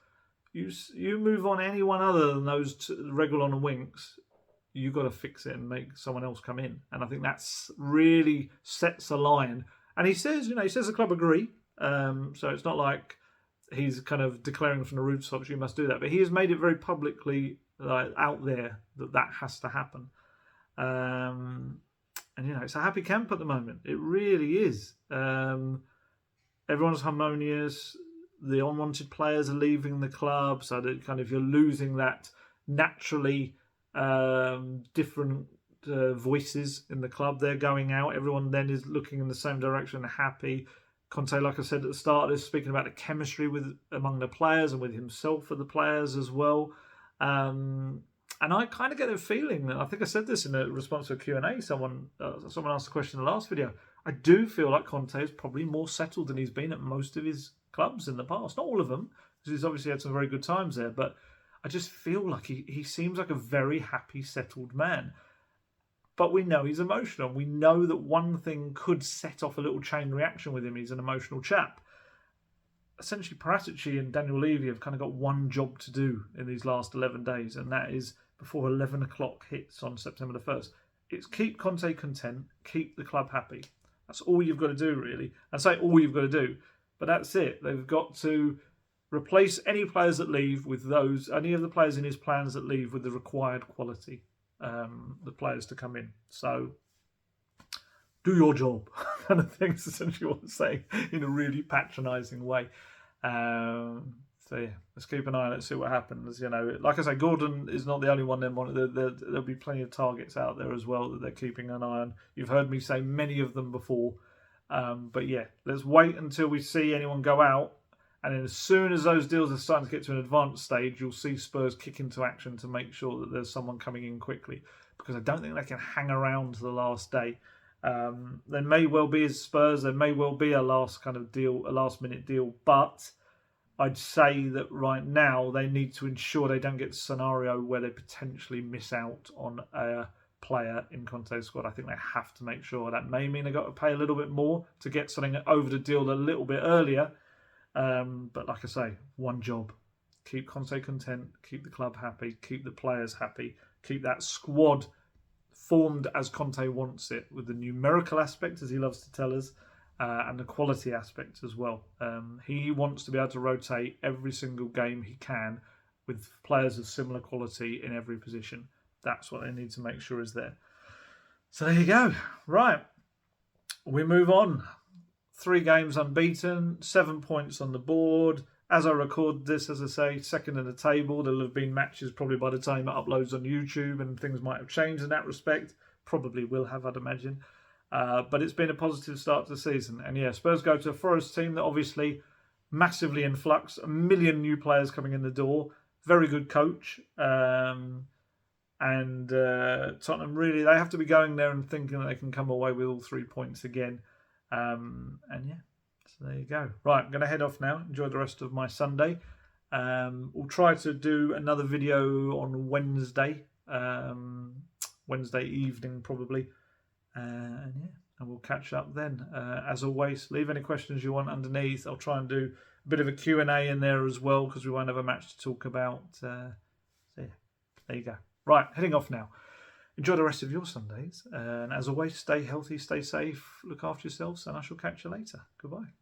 you move on anyone other than those Reguilon and Winks, you've got to fix it and make someone else come in. And I think that's really sets a line. And he says, the club agree. So it's not like he's kind of declaring from the rooftops, you must do that. But he has made it very publicly out there that has to happen. And, it's a happy camp at the moment. It really is. Everyone's harmonious. The unwanted players are leaving the club. So that kind of you're losing that naturally different voices in the club. They're going out. Everyone then is looking in the same direction, happy. Conte, like I said at the start, is speaking about the chemistry among the players and with himself for the players as well. And I kind of get a feeling, I think I said this in a response to a Q&A, someone asked a question in the last video, I do feel like Conte is probably more settled than he's been at most of his clubs in the past. Not all of them, because he's obviously had some very good times there, but I just feel like he seems like a very happy, settled man. But we know he's emotional. We know that one thing could set off a little chain reaction with him. He's an emotional chap. Essentially, Perisic and Daniel Levy have kind of got one job to do in these last 11 days, and that is before 11 o'clock hits on September the 1st. It's keep Conte content, keep the club happy. That's all you've got to do, really. I say all you've got to do, but that's it. They've got to replace any players that leave with any of the players in his plans that leave with the required quality, the players to come in. So, do your job, kind of thing, is essentially what I'm saying in a really patronising way. So yeah, let's keep an eye on it, see what happens. You know, like I say, Gordon is not the only one. There'll be plenty of targets out there as well that they're keeping an eye on. You've heard me say many of them before, but yeah, let's wait until we see anyone go out, and then as soon as those deals are starting to get to an advanced stage, you'll see Spurs kick into action to make sure that there's someone coming in quickly, because I don't think they can hang around to the last day. There may well be as Spurs, there may well be a last minute deal, but I'd say that right now they need to ensure they don't get the scenario where they potentially miss out on a player in Conte's squad. I think they have to make sure. That may mean they've got to pay a little bit more to get something over the deal a little bit earlier. But like I say, one job. Keep Conte content, keep the club happy, keep the players happy, keep that squad formed as Conte wants it, with the numerical aspect, as he loves to tell us, and the quality aspect as well. He wants to be able to rotate every single game he can with players of similar quality in every position. That's what they need to make sure is there. So there you go. Right. We move on. 3 games unbeaten, 7 points on the board. As I record this, as I say, second in the table. There'll have been matches probably by the time it uploads on YouTube, and things might have changed in that respect. Probably will have, I'd imagine. But it's been a positive start to the season. And yeah, Spurs go to a Forest team that obviously massively in flux. 1 million new players coming in the door. Very good coach. And Tottenham, really, they have to be going there and thinking that they can come away with all 3 points again. And yeah, so there you go. Right, I'm going to head off now. Enjoy the rest of my Sunday. We'll try to do another video on Wednesday. Wednesday evening, probably. And yeah, and we'll catch up then. As always, leave any questions you want underneath. I'll try and do a bit of a Q&A in there as well, because we won't have a match to talk about. So yeah, there you go. Right, heading off now. Enjoy the rest of your Sundays. And as always, stay healthy, stay safe, look after yourselves, and I shall catch you later. Goodbye.